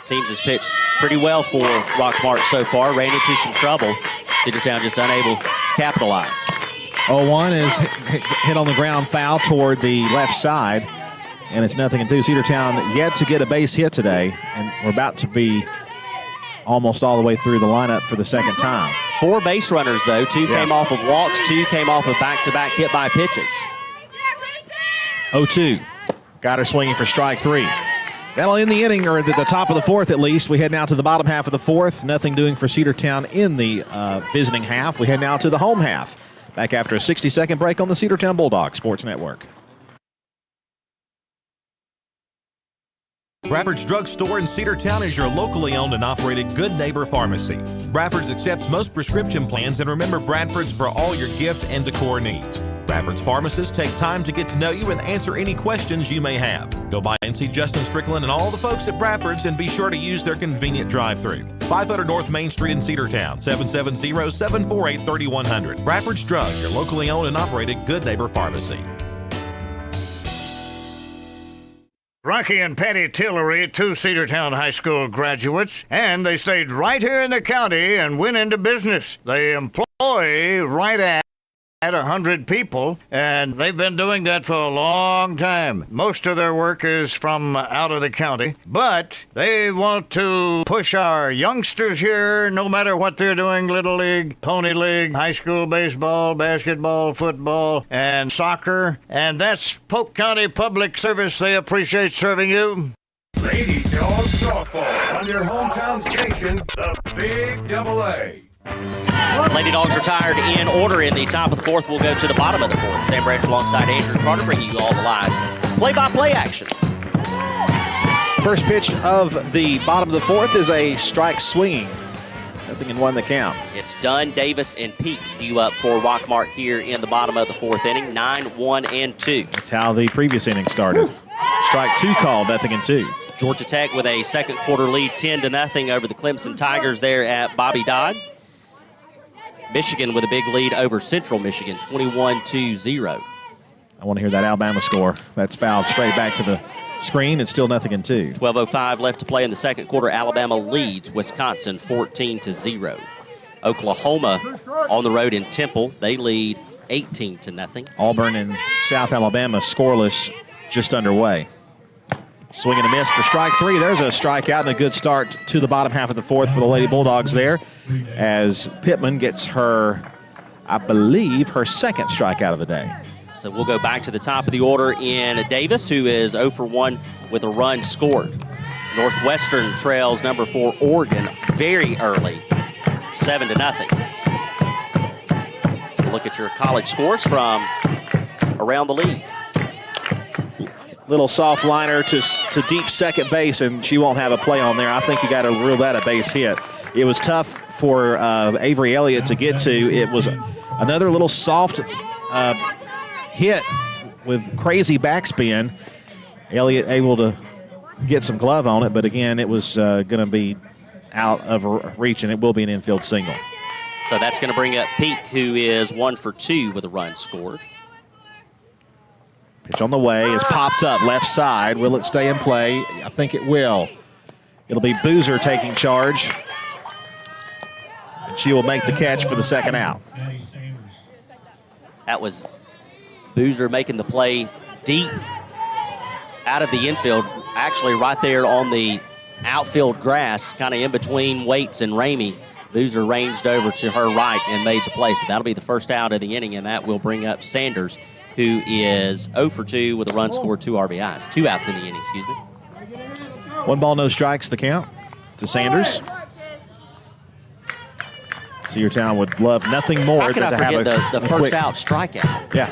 Teams has pitched pretty well for Rockmart so far. Ran into some trouble. Cedartown just unable to capitalize. 0-1 is hit on the ground foul toward the left side, and it's 0-2. Cedartown yet to get a base hit today, and we're about to be almost all the way through the lineup for the 2nd time. 4 base runners, though. 2 came off of walks. 2 came off of back-to-back hit by pitches. 0-2. Got her swinging for strike 3. That'll end the inning, or at the top of the 4th at least. We head now to the bottom half of the 4th. Nothing doing for Cedartown in the visiting half. We head now to the home half. Back after a 60-second break on the Cedartown Bulldog Sports Network. Bradford's Drug Store in Cedartown is your locally owned and operated Good Neighbor Pharmacy. Bradford's accepts most prescription plans, and remember Bradford's for all your gift and decor needs. Bradford's pharmacists take time to get to know you and answer any questions you may have. Go by and see Justin Strickland and all the folks at Bradford's, and be sure to use their convenient drive-thru. 500 North Main Street in Cedartown, 770-748-3100. Bradford's Drug, your locally owned and operated Good Neighbor Pharmacy. Rocky and Patty Tillery, two Cedartown High School graduates, and they stayed right here in the county and went into business. They employ right at 100 people, and they've been doing that for a long time. Most of their work is from out of the county, but they want to push our youngsters here, no matter what they're doing, Little League, Pony League, high school baseball, basketball, football, and soccer, and that's Polk County Public Service. They appreciate serving you. Lady Dawgs softball on your hometown station, the Big Double A. Lady Dogs retired in order in the top of the fourth. We'll go to the bottom of the fourth. Sam Branch alongside Andrew Carter bringing you all the live play-by-play action. First pitch of the bottom of the fourth is a strike swinging. Nothing in one the count. It's Dunn, Davis, and Peak due up for Rockmart here in the bottom of the fourth inning. 9-1-2. That's how the previous inning started. Strike two called, nothing in two. Georgia Tech with a second quarter lead, 10-0 over the Clemson Tigers there at Bobby Dodd. Michigan with a big lead over Central Michigan, 21-0. I want to hear that Alabama score. That's fouled straight back to the screen. It's still nothing in two. 12:05 left to play in the second quarter. Alabama leads Wisconsin 14-0. Oklahoma on the road in Temple. They lead 18-0. Auburn and South Alabama scoreless, just underway. Swing and a miss for strike three. There's a strikeout and a good start to the bottom half of the fourth for the Lady Bulldogs there, as Pittman gets her, I believe, her second strikeout of the day. So we'll go back to the top of the order in Davis, who is 0 for 1 with a run scored. Northwestern trails number 4 Oregon very early, 7-0. Look at your college scores from around the league. Little soft liner to deep second base, and she won't have a play on there. I think you got to rule that a base hit. It was tough for Avery Elliott to get to. It was another little soft hit with crazy backspin. Elliott able to get some glove on it, but again, it was going to be out of reach, and it will be an infield single. So that's going to bring up Peak, who is 1 for 2 with a run scored. Pitch on the way is popped up left side. Will it stay in play? I think it will. It'll be Boozer taking charge, and she will make the catch for the second out. That was Boozer making the play deep out of the infield, actually right there on the outfield grass, kind of in between Waits and Ramey. Boozer ranged over to her right and made the play. So that'll be the first out of the inning, and that will bring up Sanders, who is 0 for 2 with a run scored, 2 RBIs. 2 outs in the inning, excuse me. 1 ball, no strikes, the count to Sanders. Cedartown would love nothing more than to have the first quick out strikeout. Yeah.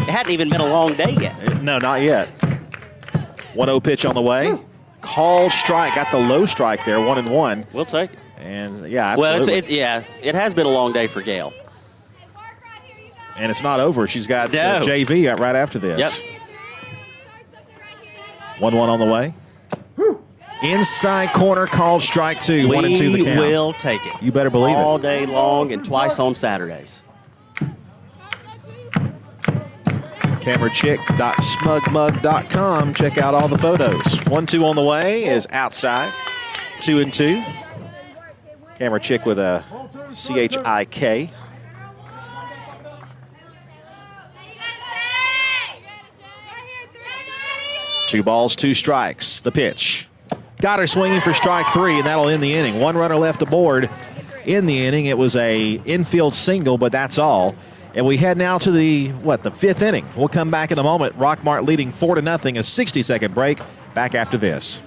It hadn't even been a long day yet. No, not yet. 1-0 pitch on the way. Called strike. Got the low strike there, 1-1. We'll take it. And, yeah, absolutely. Well, it has been a long day for Gail. And it's not over. She's got JV right after this. Yep. 1-1 on the way. Inside corner, called strike two. 1-2 the count. We will take it. You better believe all it. day long and twice on Saturdays. CameraChick.smugmug.com. Check out all the photos. 1-2 on the way is outside. 2-2. Camera Chick with a CHIK. Two balls, 2 strikes. The pitch. Got her swinging for strike 3, and that'll end the inning. 1 runner left aboard in the inning. It was a infield single, but that's all. And we head now to the 5th inning. We'll come back in a moment. Rockmart leading 4-0, a 60-second break. Back after this.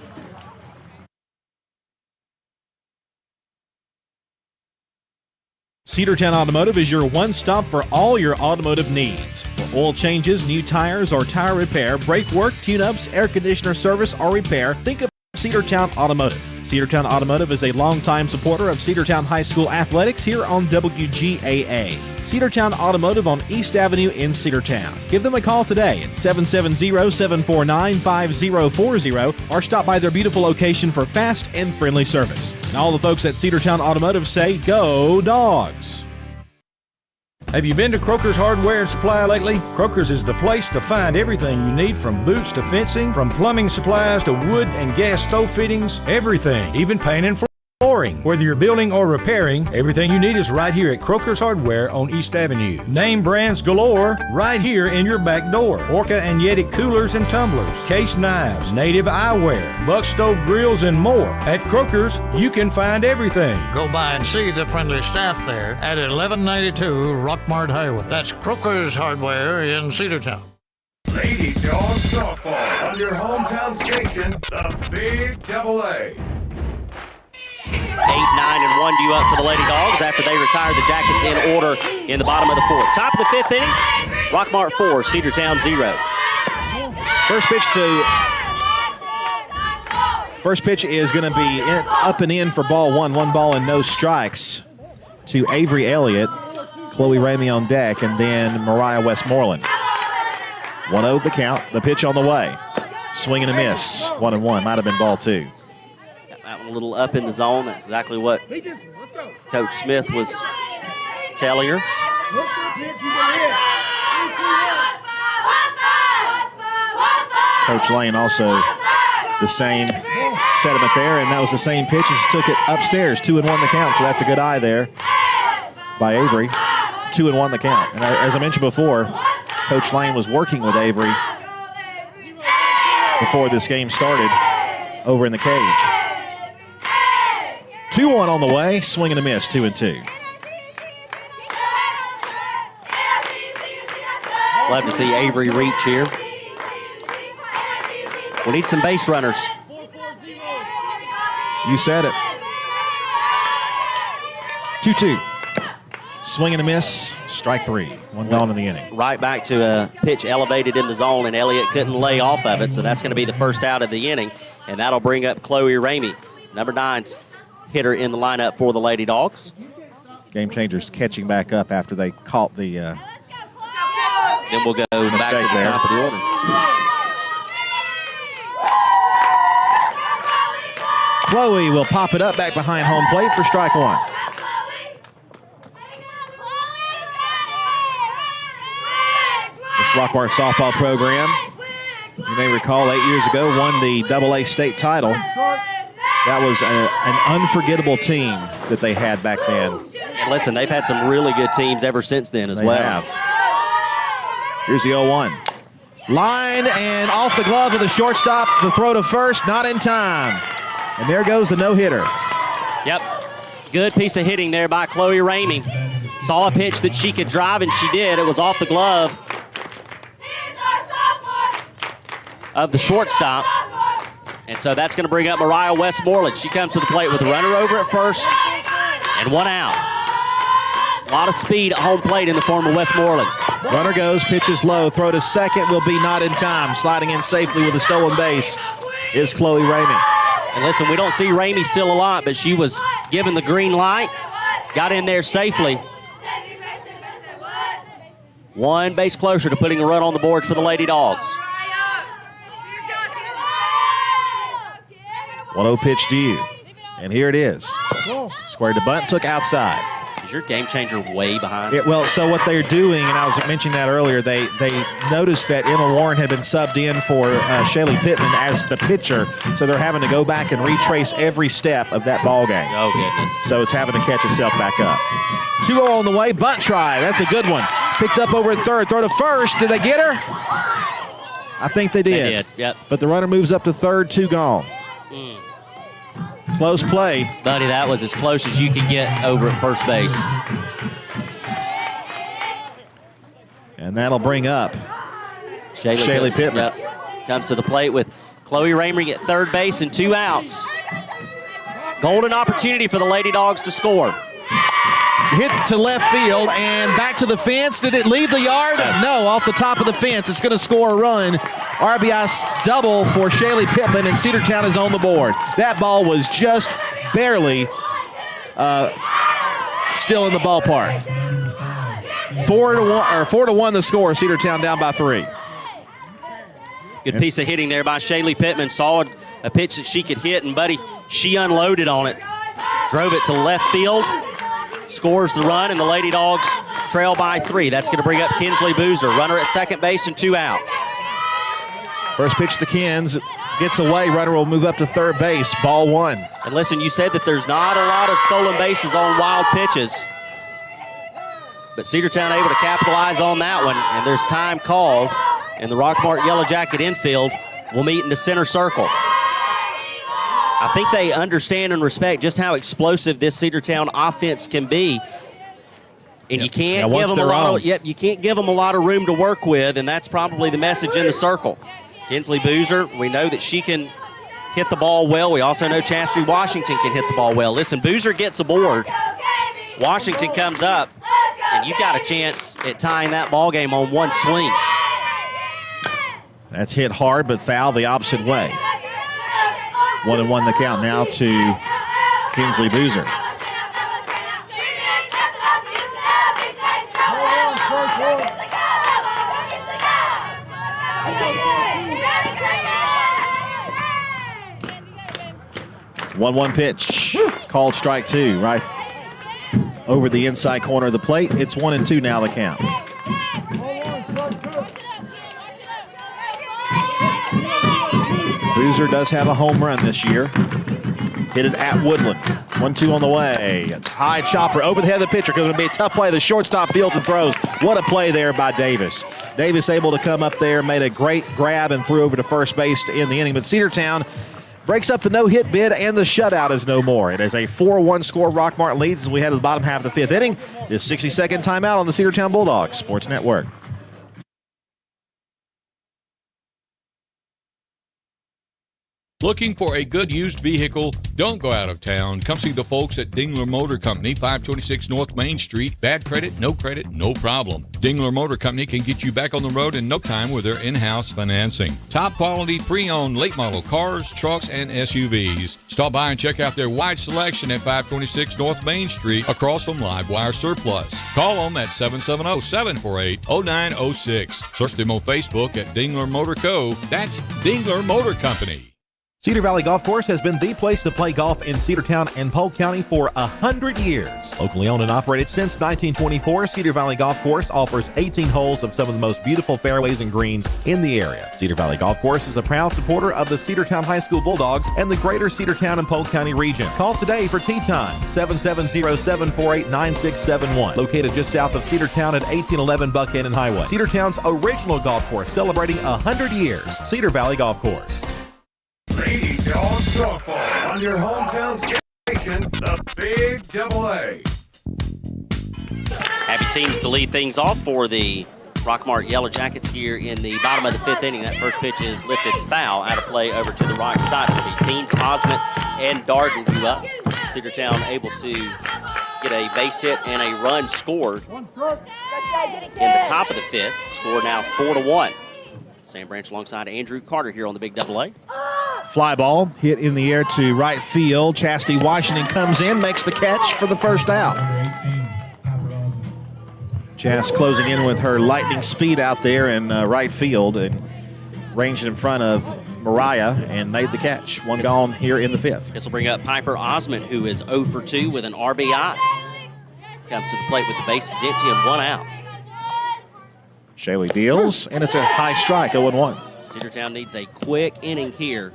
Cedartown Automotive is your one-stop for all your automotive needs. For oil changes, new tires, or tire repair, brake work, tune-ups, air conditioner service, or repair, think of Cedartown Automotive. Cedartown Automotive is a longtime supporter of Cedartown High School athletics here on WGAA. Cedartown Automotive on East Avenue in Cedartown. Give them a call today at 770-749-5040 or stop by their beautiful location for fast and friendly service. And all the folks at Cedartown Automotive say, go Dogs! Have you been to Croker's Hardware and Supply lately? Croker's is the place to find everything you need, from boots to fencing, from plumbing supplies to wood and gas stove fittings, everything, even paint and flooring. Whether you're building or repairing, everything you need is right here at Croker's Hardware on East Avenue. Name brands galore right here in your back door. Orca and Yeti coolers and tumblers, case knives, native eyewear, buck stove grills, and more. At Croker's, you can find everything. Go by and see the friendly staff there at 1192 Rockmart Highway. That's Croker's Hardware in Cedartown. Lady Dawgs softball on your hometown station, the Big Double A. 8, 9, and 1 due up for the Lady Dawgs after they retire the Jackets in order in the bottom of the 4th. Top of the 5th inning, Rockmart 4, Cedartown 0. First pitch is going to be up and in for ball 1. 1 ball and no strikes to Avery Elliott, Chloe Ramey on deck, and then Mariah Westmoreland. 1-0 the count. The pitch on the way. Swing and a miss. 1-1. Might have been ball 2. That one a little up in the zone. That's exactly what Coach Smith was telling her. Coach Lane also the same sentiment there, and that was the same pitch. He just took it upstairs. 2-1 the count, so that's a good eye there by Avery. 2-1 the count. And as I mentioned before, Coach Lane was working with Avery before this game started over in the cage. 2-1 on the way, swing and a miss, 2-2. Love to see Avery reach here. We need some base runners. You said it. 2-2. Swing and a miss, strike 3. 1 gone in the inning. Right back to a pitch elevated in the zone, and Elliott couldn't lay off of it, so that's going to be the first out of the inning, and that'll bring up Chloe Ramey, number 9's hitter in the lineup for the Lady Dawgs. Game changers catching back up after they caught the then we'll go back to the top of the order. Chloe will pop it up back behind home plate for strike 1. This Rockmart softball program, you may recall, 8 years ago, won the AA state title. That was an unforgettable team that they had back then. And listen, they've had some really good teams ever since then as well. Have. Here's the 0-1. Line and off the glove of the shortstop. The throw to first, not in time. And there goes the no-hitter. Yep. Good piece of hitting there by Chloe Ramey. Saw a pitch that she could drive, and she did. It was off the glove of the shortstop. And so that's going to bring up Mariah Westmoreland. She comes to the plate with a runner over at first and 1 out. A lot of speed at home plate in the form of Westmoreland. Runner goes, pitches low, throw to second will be not in time. Sliding in safely with a stolen base is Chloe Ramey. And listen, we don't see Ramey still a lot, but she was given the green light, got in there safely. 1 base closer to putting a run on the board for the Lady Dawgs. 1-0 pitch to you. And here it is. Squared to bunt, took outside. Is your game changer way behind? So what they're doing, and I was mentioning that earlier, they noticed that Emma Warren had been subbed in for Shaylee Pittman as the pitcher, so they're having to go back and retrace every step of that ball game. Oh, goodness. So it's having to catch itself back up. 2-0 on the way, bunt try. That's a good one. Picked up over at third, throw to first. Did they get her? I think they did. They did, yep. But the runner moves up to third, 2 gone. Close play. Buddy, that was as close as you could get over at first base. And that'll bring up Shaylee Pittman. Yep. Comes to the plate with Chloe Ramey at third base and 2 outs. Golden opportunity for the Lady Dawgs to score. Hit to left field and back to the fence. Did it leave the yard? No, off the top of the fence. It's going to score a run. RBI double for Shaylee Pittman, and Cedartown is on the board. That ball was just barely still in the ballpark. 4-1 the score. Cedartown down by 3. Good piece of hitting there by Shaylee Pittman. Saw a pitch that she could hit, and buddy, she unloaded on it. Drove it to left field. scores the run, and the Lady Dogs trail by 3. That's going to bring up Kinsley Boozer, runner at second base and 2 outs. First pitch to Kins, gets away. Runner will move up to third base. Ball 1. And listen, you said that there's not a lot of stolen bases on wild pitches, but Cedartown able to capitalize on that one, and there's time called, and the Rockmart Yellow Jacket infield will meet in the center circle. I think they understand and respect just how explosive this Cedartown offense can be. And you can't give them you can't give them a lot of room to work with, and that's probably the message in the circle. Kinsley Boozer, we know that she can hit the ball well. We also know Chastity Washington can hit the ball well. Listen, Boozer gets aboard. Washington comes up, and you've got a chance at tying that ball game on one swing. That's hit hard, but foul the opposite way. 1-1 the count now to Kinsley Boozer. One pitch, called strike 2, right over the inside corner of the plate. It's 1-2 now the count. Boozer does have a home run this year. Hit it at Woodland. 1-2 on the way. High chopper over the head of the pitcher. Going to be a tough play. The shortstop fields and throws. What a play there by Davis. Davis able to come up there, made a great grab and threw over to first base to end the inning. But Cedartown breaks up the no-hit bid, and the shutout is no more. It is a 4-1 score. Rockmart leads as we head to the bottom half of the 5th inning. This 60-second timeout on the Cedartown Bulldogs Sports Network. Looking for a good used vehicle? Don't go out of town. Come see the folks at Dingler Motor Company, 526 North Main Street. Bad credit, no problem. Dingler Motor Company can get you back on the road in no time with their in-house financing. Top quality pre-owned late model cars, trucks, and SUVs. Stop by and check out their wide selection at 526 North Main Street across from Livewire Surplus. Call them at 770-748-0906. Search them on Facebook at Dingler Motor Co. That's Dingler Motor Company. Cedar Valley Golf Course has been the place to play golf in Cedartown and Polk County for 100 years. Locally owned and operated since 1924, Cedar Valley Golf Course offers 18 holes of some of the most beautiful fairways and greens in the area. Cedar Valley Golf Course is a proud supporter of the Cedartown High School Bulldogs and the greater Cedartown and Polk County region. Call today for tee time, 770-748-9671. Located just south of Cedartown at 1811 Buckhannon Highway. Cedartown's original golf course celebrating 100 years. Cedar Valley Golf Course. Lady Dawgs softball on your hometown station, the Big AA. Happy teams to lead things off for the Rockmart Yellow Jackets here in the bottom of the 5th inning. That first pitch is lifted foul out of play over to the right side. It'll be Teens, Osmond, and Darden who up. Cedartown able to get a base hit and a run scored in the top of the 5th. Score now 4-1. Sam Branch alongside Andrew Carter here on the Big AA. Fly ball hit in the air to right field. Chastity Washington comes in, makes the catch for the first out. Chast closing in with her lightning speed out there in right field and ranged in front of Mariah and made the catch. One gone here in the 5th. This will bring up Piper Osmond, who is 0 for 2 with an RBI. Comes to the plate with the bases empty and 1 out. Shaley deals, and it's a high strike, 0-1. Cedartown needs a quick inning here.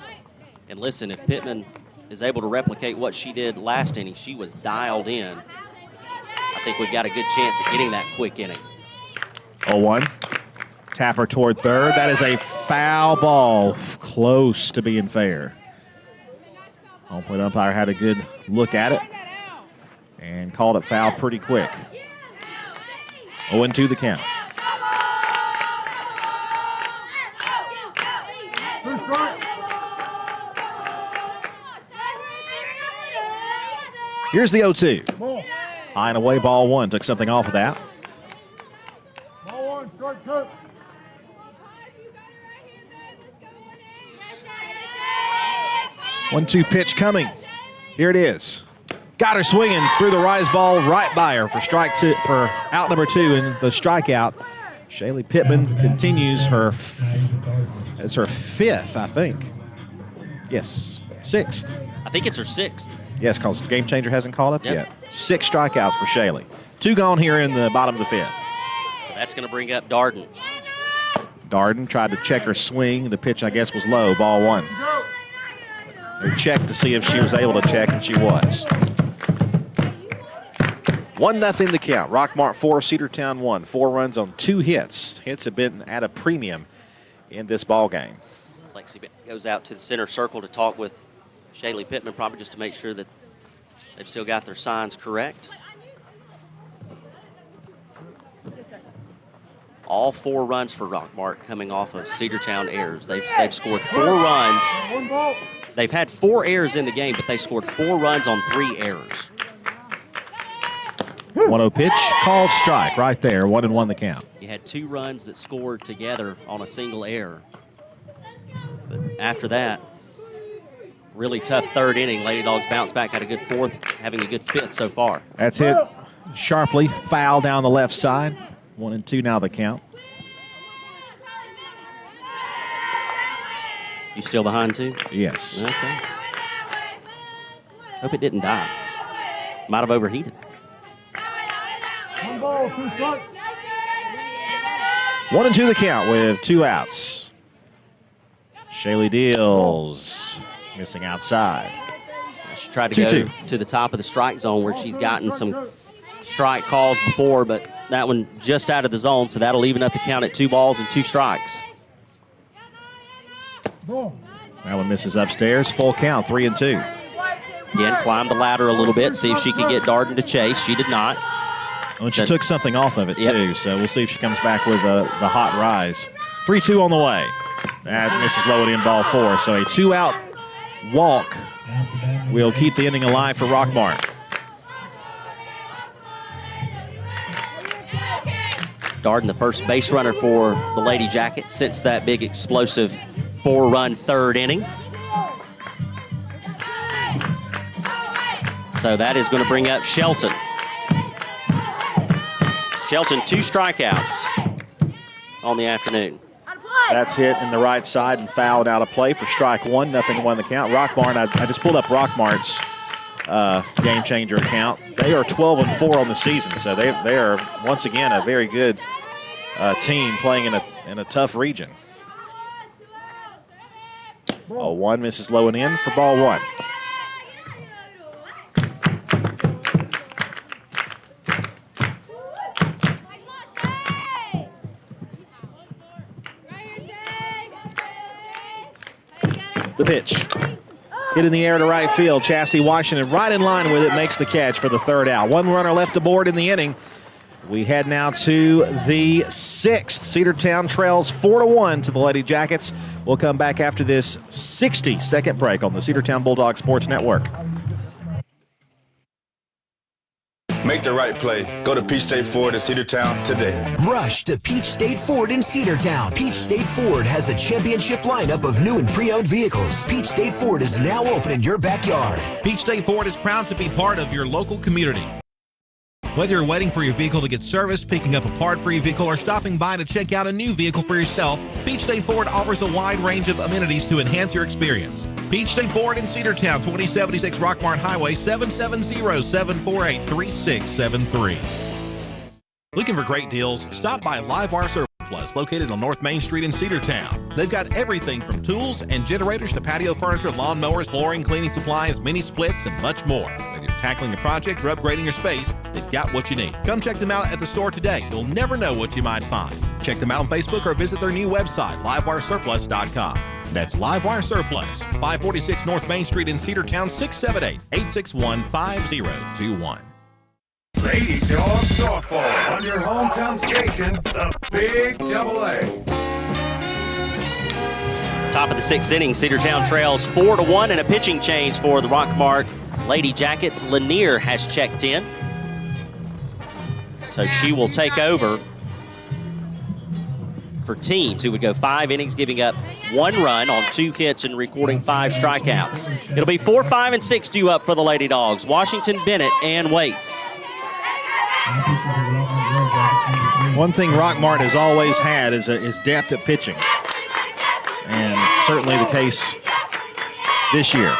And listen, if Pittman is able to replicate what she did last inning, she was dialed in. I think we've got a good chance at getting that quick inning. 0-1. Tapper toward third. That is a foul ball, close to being fair. Home plate umpire had a good look at it and called it foul pretty quick. 0-2 the count. Here's the 0-2. High and away, ball 1. Took something off of that. Ball 1, strike 2. 1-2 pitch coming. Here it is. Got her swinging through the rise ball right by her for strike 2, for out number 2 and the strikeout. Shaylee Pittman continues her, it's her 5th, I think. Yes. Sixth. I think it's her 6th. Yes, because Game Changer hasn't called up Yep. yet. 6 strikeouts for Shaylee. 2 gone here in the bottom of the 5th. So that's going to bring up Darden. Darden tried to check her swing. The pitch, I guess, was low. Ball 1. They checked to see if she was able to check, and she was. 1-0 the count. Rockmart 4, Cedartown 1. 4 runs on 2 hits. Hits have been at a premium in this ball game. Lexi goes out to the center circle to talk with Shaylee Pittman, probably just to make sure that they've still got their signs correct. All 4 runs for Rockmart coming off of Cedartown errors. They've scored 4 runs. They've had 4 errors in the game, but they scored 4 runs on 3 errors. 1-0 pitch, called strike right there. 1-1 the count. You had 2 runs that scored together on a single error. But after that, really tough 3rd inning. Lady Dogs bounced back, had a good 4th, having a good 5th so far. That's hit sharply. Foul down the left side. 1-2 now the count. You still behind 2? Yes. Okay. Hope it didn't die. Might have overheated. 1 ball, 2 strikes. 1-2 the count with 2 outs. Shaylee Deals missing outside. She tried to go to the top of the strike zone where she's gotten some strike calls before, but that one just out of the zone, so that'll even up the count at 2 balls and 2 strikes. That one misses upstairs. Full count, 3-2. Again, climbed the ladder a little bit, see if she could get Darden to chase. She did not. Well, she took something off of it, too, so we'll see if she comes back with the hot rise. 3-2 on the way. That misses low in ball 4, so a 2-out walk will keep the inning alive for Rockmart. Darden, the first base runner for the Lady Jackets since that big explosive 4-run 3rd inning. So that is going to bring up Shelton. Shelton, 2 strikeouts on the afternoon. That's hit in the right side and fouled out of play for strike 1. 0-1 the count. Rockmart, I just pulled up Rockmart's game changer account. They are 12-4 on the season, so they are once again a very good team playing in a tough region. 0-1 misses low and in for ball 1. The pitch. Hit in the air to right field. Chastity Washington right in line with it, makes the catch for the 3rd out. 1 runner left aboard in the inning. We head now to the 6th. Cedartown trails 4-1 to the Lady Jackets. We'll come back after this 60-second break on the Cedartown Bulldog Sports Network. Make the right play. Go to Peach State Ford in Cedartown today. Rush to Peach State Ford in Cedartown. Peach State Ford has a championship lineup of new and pre-owned vehicles. Peach State Ford is now open in your backyard. Peach State Ford is proud to be part of your local community. Whether you're waiting for your vehicle to get serviced, picking up a part for your vehicle, or stopping by to check out a new vehicle for yourself, Peach State Ford offers a wide range of amenities to enhance your experience. Peach State Ford in Cedartown, 2076 Rockmart Highway, 770-748-3673. Looking for great deals? Stop by Livewire Surplus, located on North Main Street in Cedartown. They've got everything from tools and generators to patio furniture, lawn mowers, flooring, cleaning supplies, mini splits, and much more. Whether you're tackling a project or upgrading your space, they've got what you need. Come check them out at the store today. You'll never know what you might find. Check them out on Facebook or visit their new website, livewiresurplus.com. That's Livewire Surplus, 546 North Main Street in Cedartown, 678-861-5021. Lady Dog Softball on your hometown station, the Big Double A. Top of the 6th inning, Cedartown trails 4-1, and a pitching change for the Rockmart Lady Jackets. Lanier has checked in, so she will take over for Teams, who would go 5 innings, giving up 1 run on 2 hits and recording 5 strikeouts. It'll be 4, 5, and 6 due up for the Lady Dogs. Washington, Bennett, and Waits. One thing Rockmart has always had is depth at pitching, and certainly the case this year.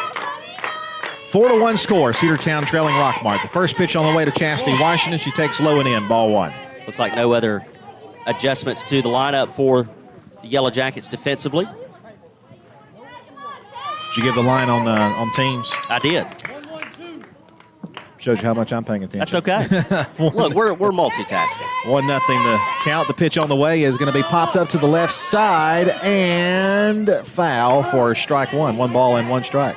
4-1 score. Cedartown trailing Rockmart. The first pitch on the way to Chastity Washington. She takes low and in, ball 1. Looks like no other adjustments to the lineup for the Yellow Jackets defensively. Did you give the line on teams? I did. Shows you how much I'm paying attention. That's okay. Look, we're multitasking. 1-0 the count. The pitch on the way is going to be popped up to the left side and foul for strike 1. 1 ball and 1 strike.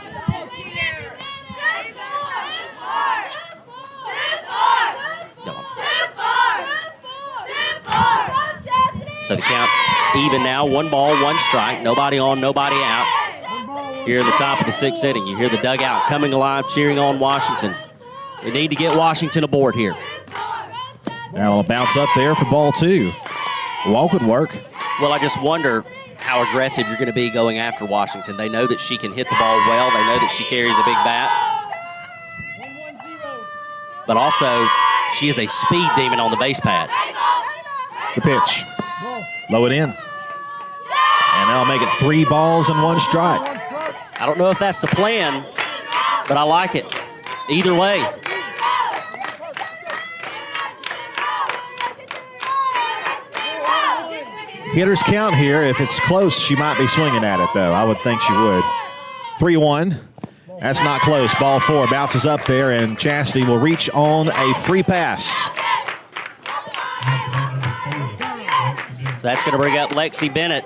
So the count even now, 1 ball, 1 strike. Nobody on, nobody out. Here in the top of the 6th inning, you hear the dugout coming alive, cheering on Washington. We need to get Washington aboard here. Now a bounce up there for ball 2. Walk would work. Well, I just wonder how aggressive you're going to be going after Washington. They know that she can hit the ball well. They know that she carries a big bat. But also, she is a speed demon on the base pads. The pitch. Low it in. And that'll make it 3 balls and 1 strike. I don't know if that's the plan, but I like it. Either way. Hitter's count here. If it's close, she might be swinging at it, though. I would think she would. 3-1. That's not close. Ball 4 bounces up there, and Chastity will reach on a free pass. So that's going to bring up Lexi Bennett.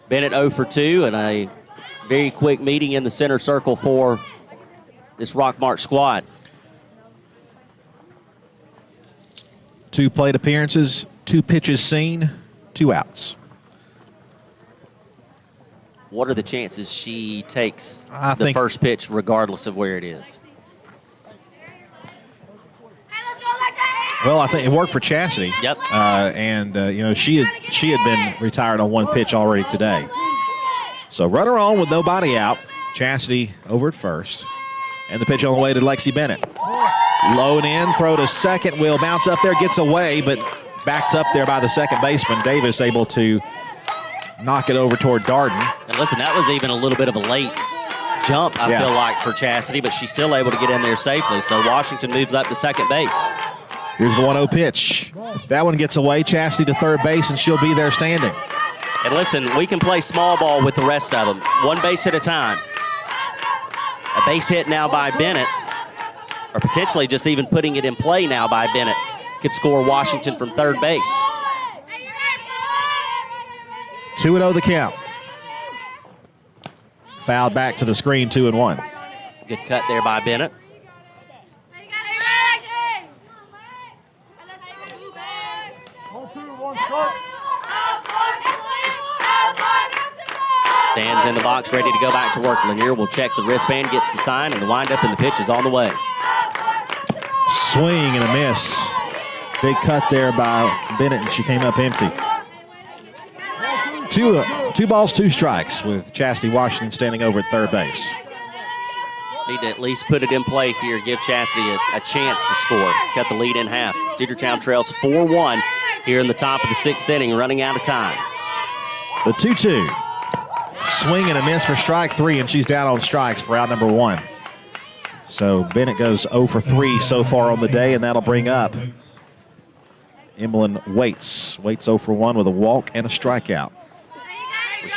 Bennett 0 for 2, and a very quick meeting in the center circle for this Rockmart squad. 2 plate appearances, 2 pitches seen, 2 outs. What are the chances she takes I the think first pitch regardless of where it is? Well, I think it worked for Chastity. Yep. She had been retired on 1 pitch already today. So runner on with nobody out. Chastity over at first. And the pitch on the way to Lexi Bennett. Low and in, throw to second, will bounce up there, gets away, but backed up there by the second baseman. Davis able to knock it over toward Darden. And listen, that was even a little bit of a late jump, I feel like, for Chastity, but she's still able to get in there safely. So Washington moves up to second base. Here's the 1-0 pitch. That one gets away. Chastity to third base, and she'll be there standing. And listen, we can play small ball with the rest of them. 1 base at a time. A base hit now by Bennett, or potentially just even putting it in play now by Bennett, could score Washington from third base. 2-0 the count. Fouled back to the screen, 2-1. Good cut there by Bennett. Stands in the box, ready to go back to work. Lanier will check the wristband, gets the sign, and the windup and the pitch is on the way. Swing and a miss. Big cut there by Bennett, and she came up empty. 2 balls, 2 strikes with Chastity Washington standing over at third base. Need to at least put it in play here, give Chastity a chance to score. Cut the lead in half. Cedartown trails 4-1 here in the top of the 6th inning, running out of time. The 2-2. Swing and a miss for strike 3, and she's down on strikes for out number 1. So Bennett goes 0 for 3 so far on the day, and that'll bring up Emmeline Waits. Waits 0 for 1 with a walk and a strikeout. We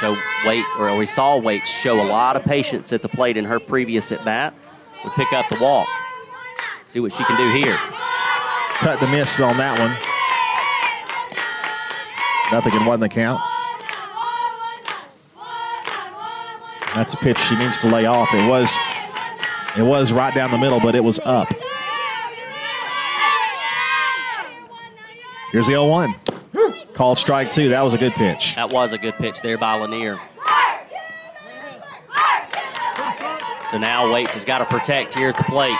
saw Waits show a lot of patience at the plate in her previous at-bat. Would pick up the walk. See what she can do here. Cut the miss on that one. Nothing in 1 the count. That's a pitch she needs to lay off. It was right down the middle, but it was up. Here's the 0-1. Called strike 2. That was a good pitch. That was a good pitch there by Lanier. So now Waits has got to protect here at the plate.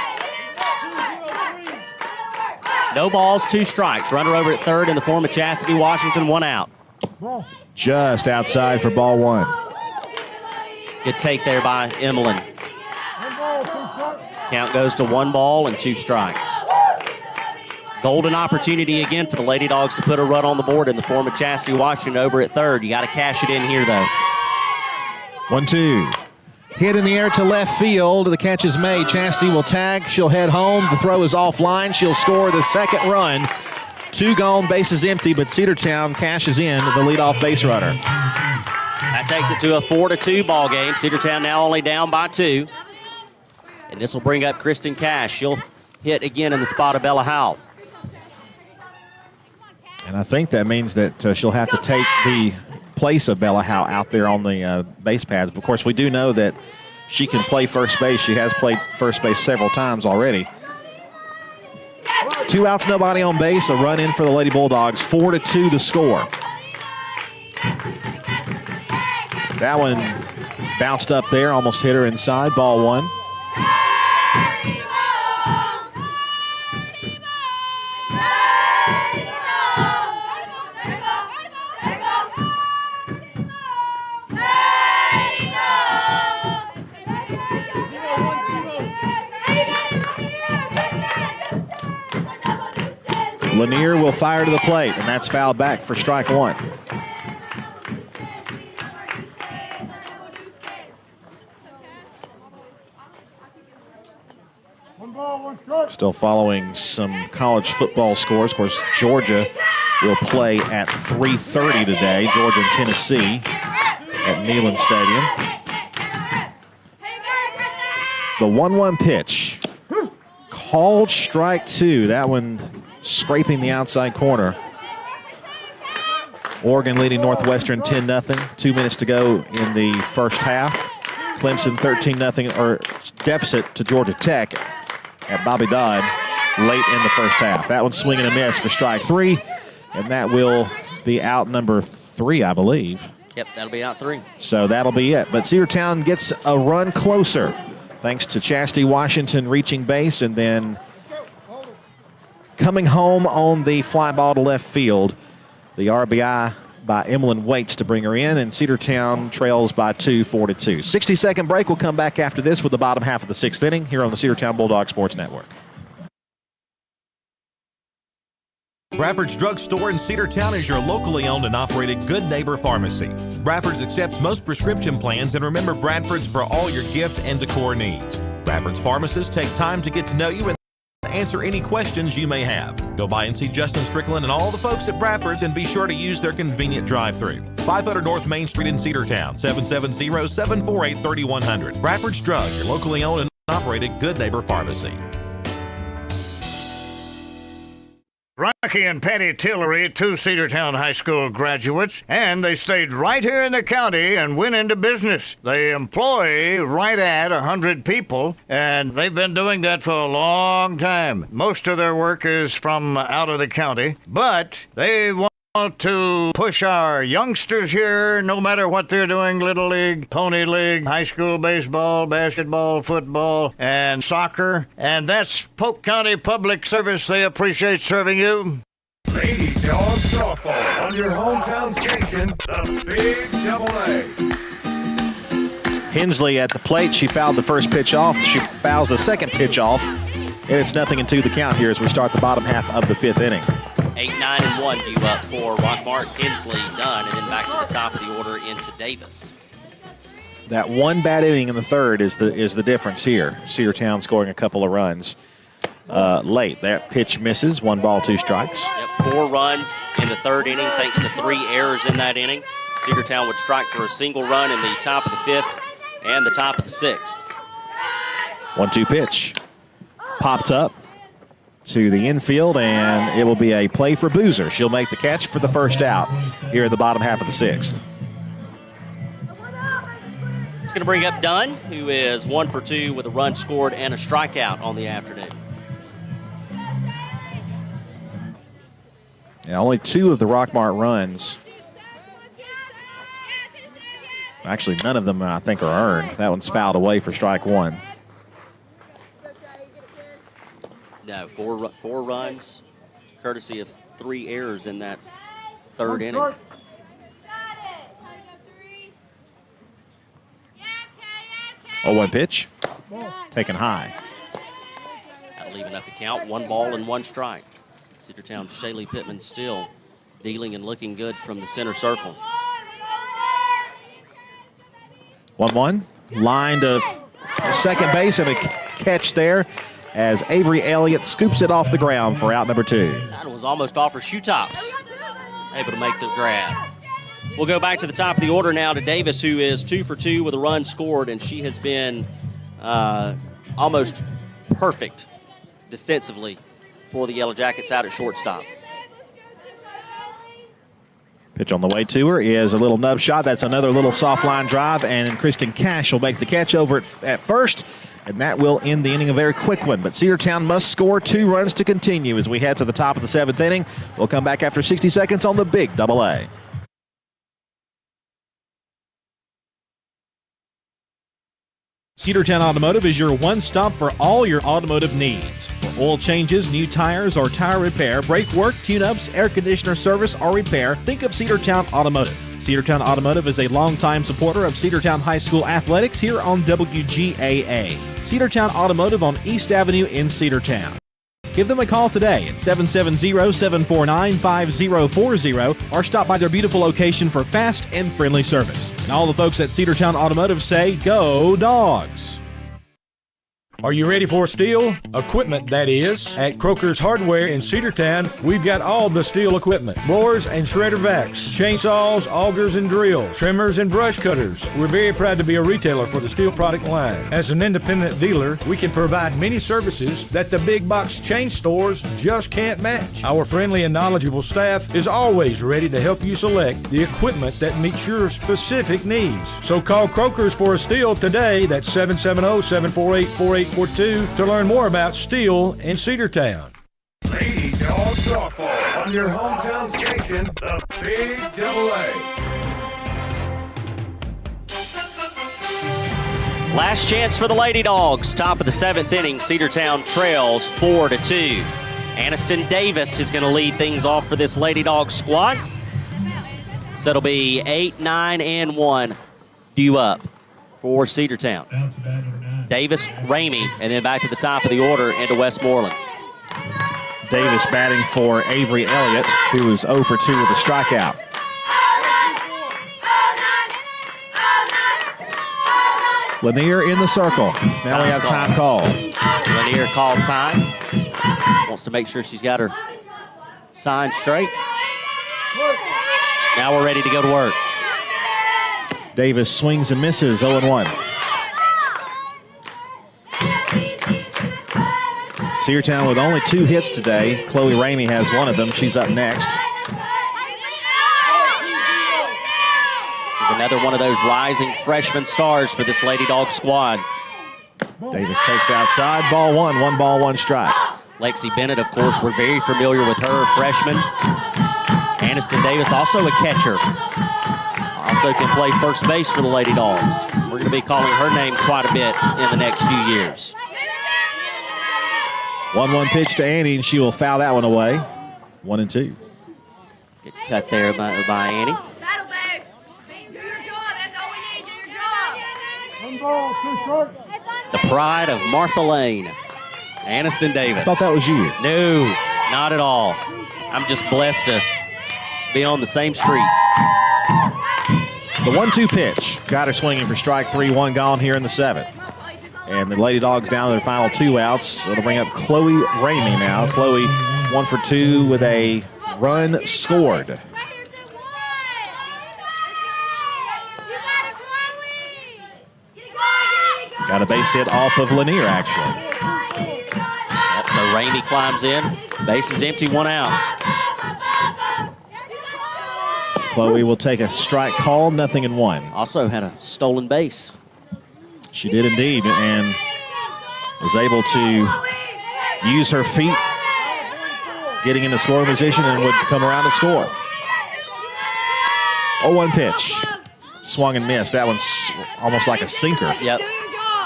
No balls, 2 strikes. Runner over at third in the form of Chastity Washington, 1 out. Just outside for ball 1. Good take there by Emmeline. Count goes to 1 ball and 2 strikes. Golden opportunity again for the Lady Dogs to put a run on the board in the form of Chastity Washington over at third. You got to cash it in here, though. 1-2. Hit in the air to left field. The catch is made. Chastity will tag. She'll head home. The throw is offline. She'll score the second run. 2 gone, bases empty, but Cedartown cashes in the leadoff base runner. That takes it to a 4-2 ball game. Cedartown now only down by 2. And this will bring up Kristen Cash. She'll hit again in the spot of Bella Howell. And I think that means that she'll have to take the place of Bella Howe out there on the base pads. But of course, we do know that she can play first base. She has played first base several times already. 2 outs, nobody on base. A run in for the Lady Bulldogs. 4-2 the score. That one bounced up there, almost hit her inside. Ball 1. Lanier will fire to the plate, and that's fouled back for strike 1. Still following some college football scores. Of course, Georgia will play at 3:30 today. Georgia and Tennessee at Neyland Stadium. The 1-1 pitch. Called strike 2. That one scraping the outside corner. Oregon leading Northwestern 10-0. 2 minutes to go in the first half. Clemson 13-0 or deficit to Georgia Tech at Bobby Dodd late in the first half. That one's swinging a miss for strike 3, and that will be out number 3, I believe. Yep, that'll be out 3. So that'll be it. But Cedartown gets a run closer thanks to Chastity Washington reaching base and then coming home on the fly ball to left field. The RBI by Emmeline Waits to bring her in, and Cedartown trails by 2, 4-2. 60-second break. We'll come back after this with the bottom half of the 6th inning here on the Cedartown Bulldog Sports Network. Bradford's Drug Store in Cedartown is your locally owned and operated Good Neighbor Pharmacy. Bradford's accepts most prescription plans, and remember Bradford's for all your gift and decor needs. Bradford's pharmacists take time to get to know you and answer any questions you may have. Go by and see Justin Strickland and all the folks at Bradford's, and be sure to use their convenient drive-thru. 500 North Main Street in Cedartown, 770-748-3100. Bradford's Drug, your locally owned and operated Good Neighbor Pharmacy. Rocky and Patty Tillery, 2 Cedartown High School graduates, and they stayed right here in the county and went into business. They employ right at 100 people, and they've been doing that for a long time. Most of their work is from out of the county, but they want to push our youngsters here, no matter what they're doing, Little League, Pony League, high school baseball, basketball, football, and soccer. And that's Polk County Public Service. They appreciate serving you. Lady Dawgs softball on your hometown station, the Big Double A. Hensley at the plate. She fouled the first pitch off. She fouls the second pitch off. And it's 0-2 the count here as we start the bottom half of the 5th inning. 8-9-1 due up for Rockmart. Hensley done, and then back to the top of the order into Davis. That one bad inning in the 3rd is the difference here. Cedartown scoring a couple of runs late. That pitch misses. 1 ball, 2 strikes. Yep, 4 runs in the 3rd inning thanks to 3 errors in that inning. Cedartown would strike for a single run in the top of the 5th and the top of the 6th. 1-2 pitch. Popped up to the infield, and it will be a play for Boozer. She'll make the catch for the first out here in the bottom half of the 6th. It's going to bring up Dunn, who is 1 for 2 with a run scored and a strikeout on the afternoon. Yeah, only 2 of the Rockmart runs. Actually, none of them, I think, are earned. That one's fouled away for strike 1. No, 4 runs, courtesy of 3 errors in that 3rd inning. Oh, 1 pitch. Taken high. That'll even up the count. 1 ball and 1 strike. Cedartown's Shaylee Pittman still dealing and looking good from the center circle. 1-1. line to second base and a catch there as Avery Elliott scoops it off the ground for out number 2. That was almost off her shoe tops. Able to make the grab. We'll go back to the top of the order now to Davis, who is 2 for 2 with a run scored, and she has been almost perfect defensively for the Yellow Jackets out at shortstop. Pitch on the way to her is a little nub shot. That's another little soft line drive, and Kristen Cash will make the catch over at first, and that will end the inning, a very quick one. But Cedartown must score 2 runs to continue as we head to the top of the 7th inning. We'll come back after 60 seconds on the Big Double A. Cedartown Automotive is your one-stop for all your automotive needs. For oil changes, new tires, or tire repair, brake work, tune-ups, air conditioner service, or repair, think of Cedartown Automotive. Cedartown Automotive is a longtime supporter of Cedartown High School athletics here on WGAA. Cedartown Automotive on East Avenue in Cedartown. Give them a call today at 770-749-5040 or stop by their beautiful location for fast and friendly service. And all the folks at Cedartown Automotive say, go Dawgs! Are you ready for steel? Equipment, that is. At Croker's Hardware in Cedartown, we've got all the steel equipment. Blowers and shredder vacs, chainsaws, augers and drills, trimmers and brush cutters. We're very proud to be a retailer for the steel product line. As an independent dealer, we can provide many services that the big box chain stores just can't match. Our friendly and knowledgeable staff is always ready to help you select the equipment that meets your specific needs. So call Croker's for a steel today. That's 770-748-4842 to learn more about steel in Cedartown. Lady Dawgs softball on your hometown station, the Big Double A. Last chance for the Lady Dogs. Top of the 7th inning, Cedartown trails 4-2. Aniston Davis is going to lead things off for this Lady Dogs squad. So it'll be 8, 9, and 1 due up for Cedartown. Davis, Ramey, and then back to the top of the order into Westmoreland. Davis batting for Avery Elliott, who is 0 for 2 with a strikeout. Lanier in the circle. Now we have time call. Lanier called time. Wants to make sure she's got her sign straight. Now we're ready to go to work. Davis swings and misses, 0-1. Cedartown with only 2 hits today. Chloe Ramey has one of them. She's up next. This is another one of those rising freshman stars for this Lady Dog squad. Davis takes outside, ball 1 ball, 1 strike. Lexi Bennett, of course, we're very familiar with her, freshman. Aniston Davis, also a catcher. Also can play first base for the Lady Dogs. We're going to be calling her name quite a bit in the next few years. 1-1 pitch to Annie, and she will foul that one away. 1-2. Good cut there by Annie. Do your job. That's all we need. Do your job. 1 ball, 2 strikes. The pride of Martha Lane, Aniston Davis. Thought that was you. No, not at all. I'm just blessed to be on the same street. The 1-2 pitch got her swinging for strike 3, 1 gone here in the 7th. And the Lady Dogs down to their final 2 outs. It'll bring up Chloe Ramey now. Chloe 1 for 2 with a run scored. Got a base hit off of Lanier, actually. Yep, so Ramey climbs in. Base is empty, 1 out. Chloe will take a strike call, 0-1. Also had a stolen base. She did indeed, and was able to use her feet, getting into scoring position, and would come around to score. 0-1 pitch. Swung and missed. That one's almost like a sinker. Yep.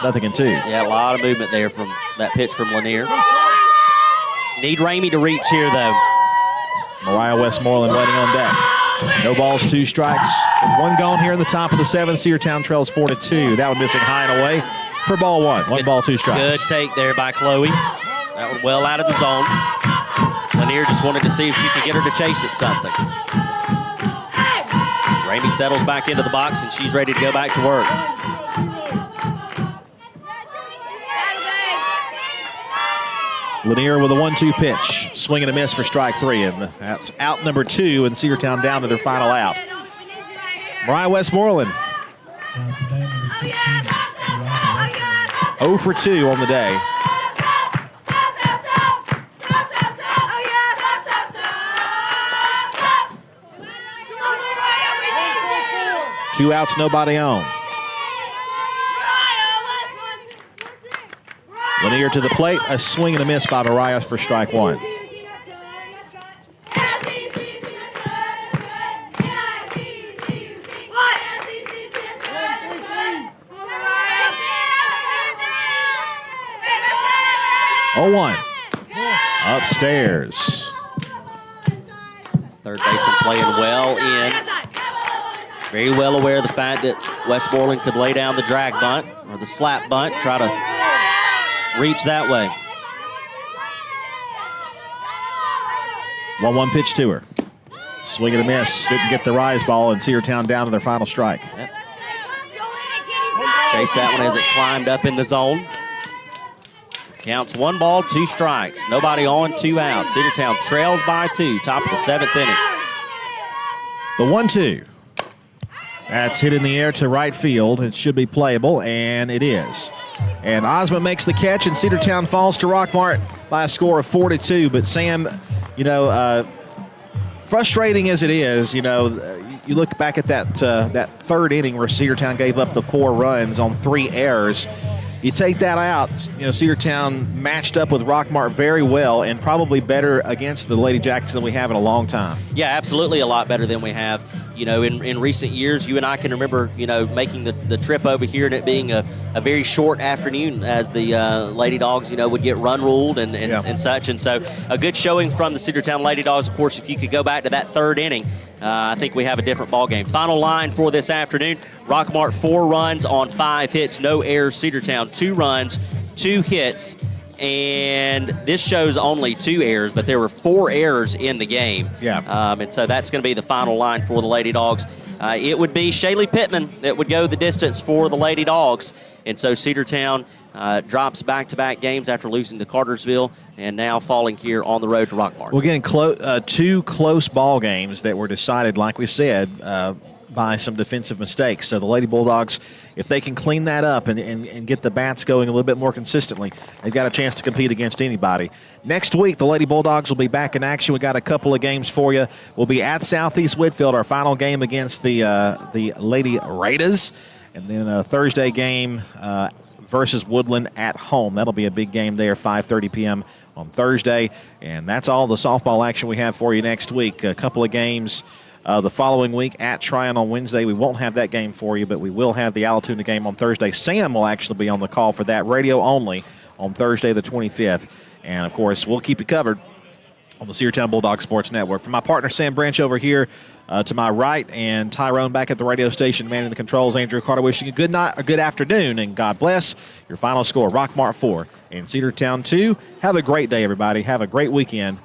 0-2. Yeah, a lot of movement there from that pitch from Lanier. Need Ramey to reach here, though. Mariah Westmoreland waiting on deck. No balls, 2 strikes. 1 gone here in the top of the 7th. Cedartown trails 4-2. That one missing high and away for ball 1. 1 ball, 2 strikes. Good take there by Chloe. That one well out of the zone. Lanier just wanted to see if she could get her to chase at something. Ramey settles back into the box, and she's ready to go back to work. Lanier with a 1-2 pitch. Swing and a miss for strike 3. And that's out number 2, and Cedartown down to their final out. Mariah Westmoreland 0 for 2 on the day. Two outs, nobody on. Lanier to the plate, a swing and a miss by Mariah for strike 1. Oh, 1. Upstairs. Third baseman playing well in. Very well aware of the fact that Westmoreland could lay down the drag bunt or the slap bunt, try to reach that way. 1-1 pitch to her. Swing and a miss. Didn't get the rise ball, and Cedartown down to their final strike. Yep. Chase that one as it climbed up in the zone. Counts 1 ball, 2 strikes. Nobody on, 2 outs. Cedartown trails by 2, top of the 7th inning. The 1-2. That's hit in the air to right field. It should be playable, and it is. And Osmond makes the catch, and Cedartown falls to Rockmart by a score of 4-2. But Sam, frustrating as it is, you look back at that third inning where Cedartown gave up the 4 runs on 3 errors. You take that out, Cedartown matched up with Rockmart very well and probably better against the Lady Jackets than we have in a long time. Yeah, absolutely a lot better than we have. In recent years, you and I can remember, making the trip over here and it being a very short afternoon as the Lady Dogs, would get run ruled and such. And so a good showing from the Cedartown Lady Dogs. Of course, if you could go back to that third inning, I think we have a different ball game. Final line for this afternoon, Rockmart 4 runs on 5 hits, no errors. Cedartown 2 runs, 2 hits. And this shows only 2 errors, but there were 4 errors in the game. Yeah. And so that's going to be the final line for the Lady Dogs. It would be Shaylee Pittman that would go the distance for the Lady Dogs. And so Cedartown drops back-to-back games after losing to Cartersville and now falling here on the road to Rockmart. We're getting 2 close ball games that were decided, like we said, by some defensive mistakes. So the Lady Bulldogs, if they can clean that up and get the bats going a little bit more consistently, they've got a chance to compete against anybody. Next week, the Lady Bulldogs will be back in action. We got a couple of games for you. We'll be at Southeast Whitfield, our final game against the Lady Raiders, and then a Thursday game versus Woodland at home. That'll be a big game there, 5:30 p.m. on Thursday. And that's all the softball action we have for you next week. A couple of games the following week at Tryon on Wednesday. We won't have that game for you, but we will have the Allatoona game on Thursday. Sam will actually be on the call for that, radio only, on Thursday the 25th. And, of course, we'll keep you covered on the Cedartown Bulldog Sports Network. For my partner, Sam Branch, over here to my right, and Tyrone back at the radio station manning the controls, Andrew Carter, wishing you a good night, a good afternoon, and God bless. Your final score, Rockmart 4 and Cedartown 2. Have a great day, everybody. Have a great weekend.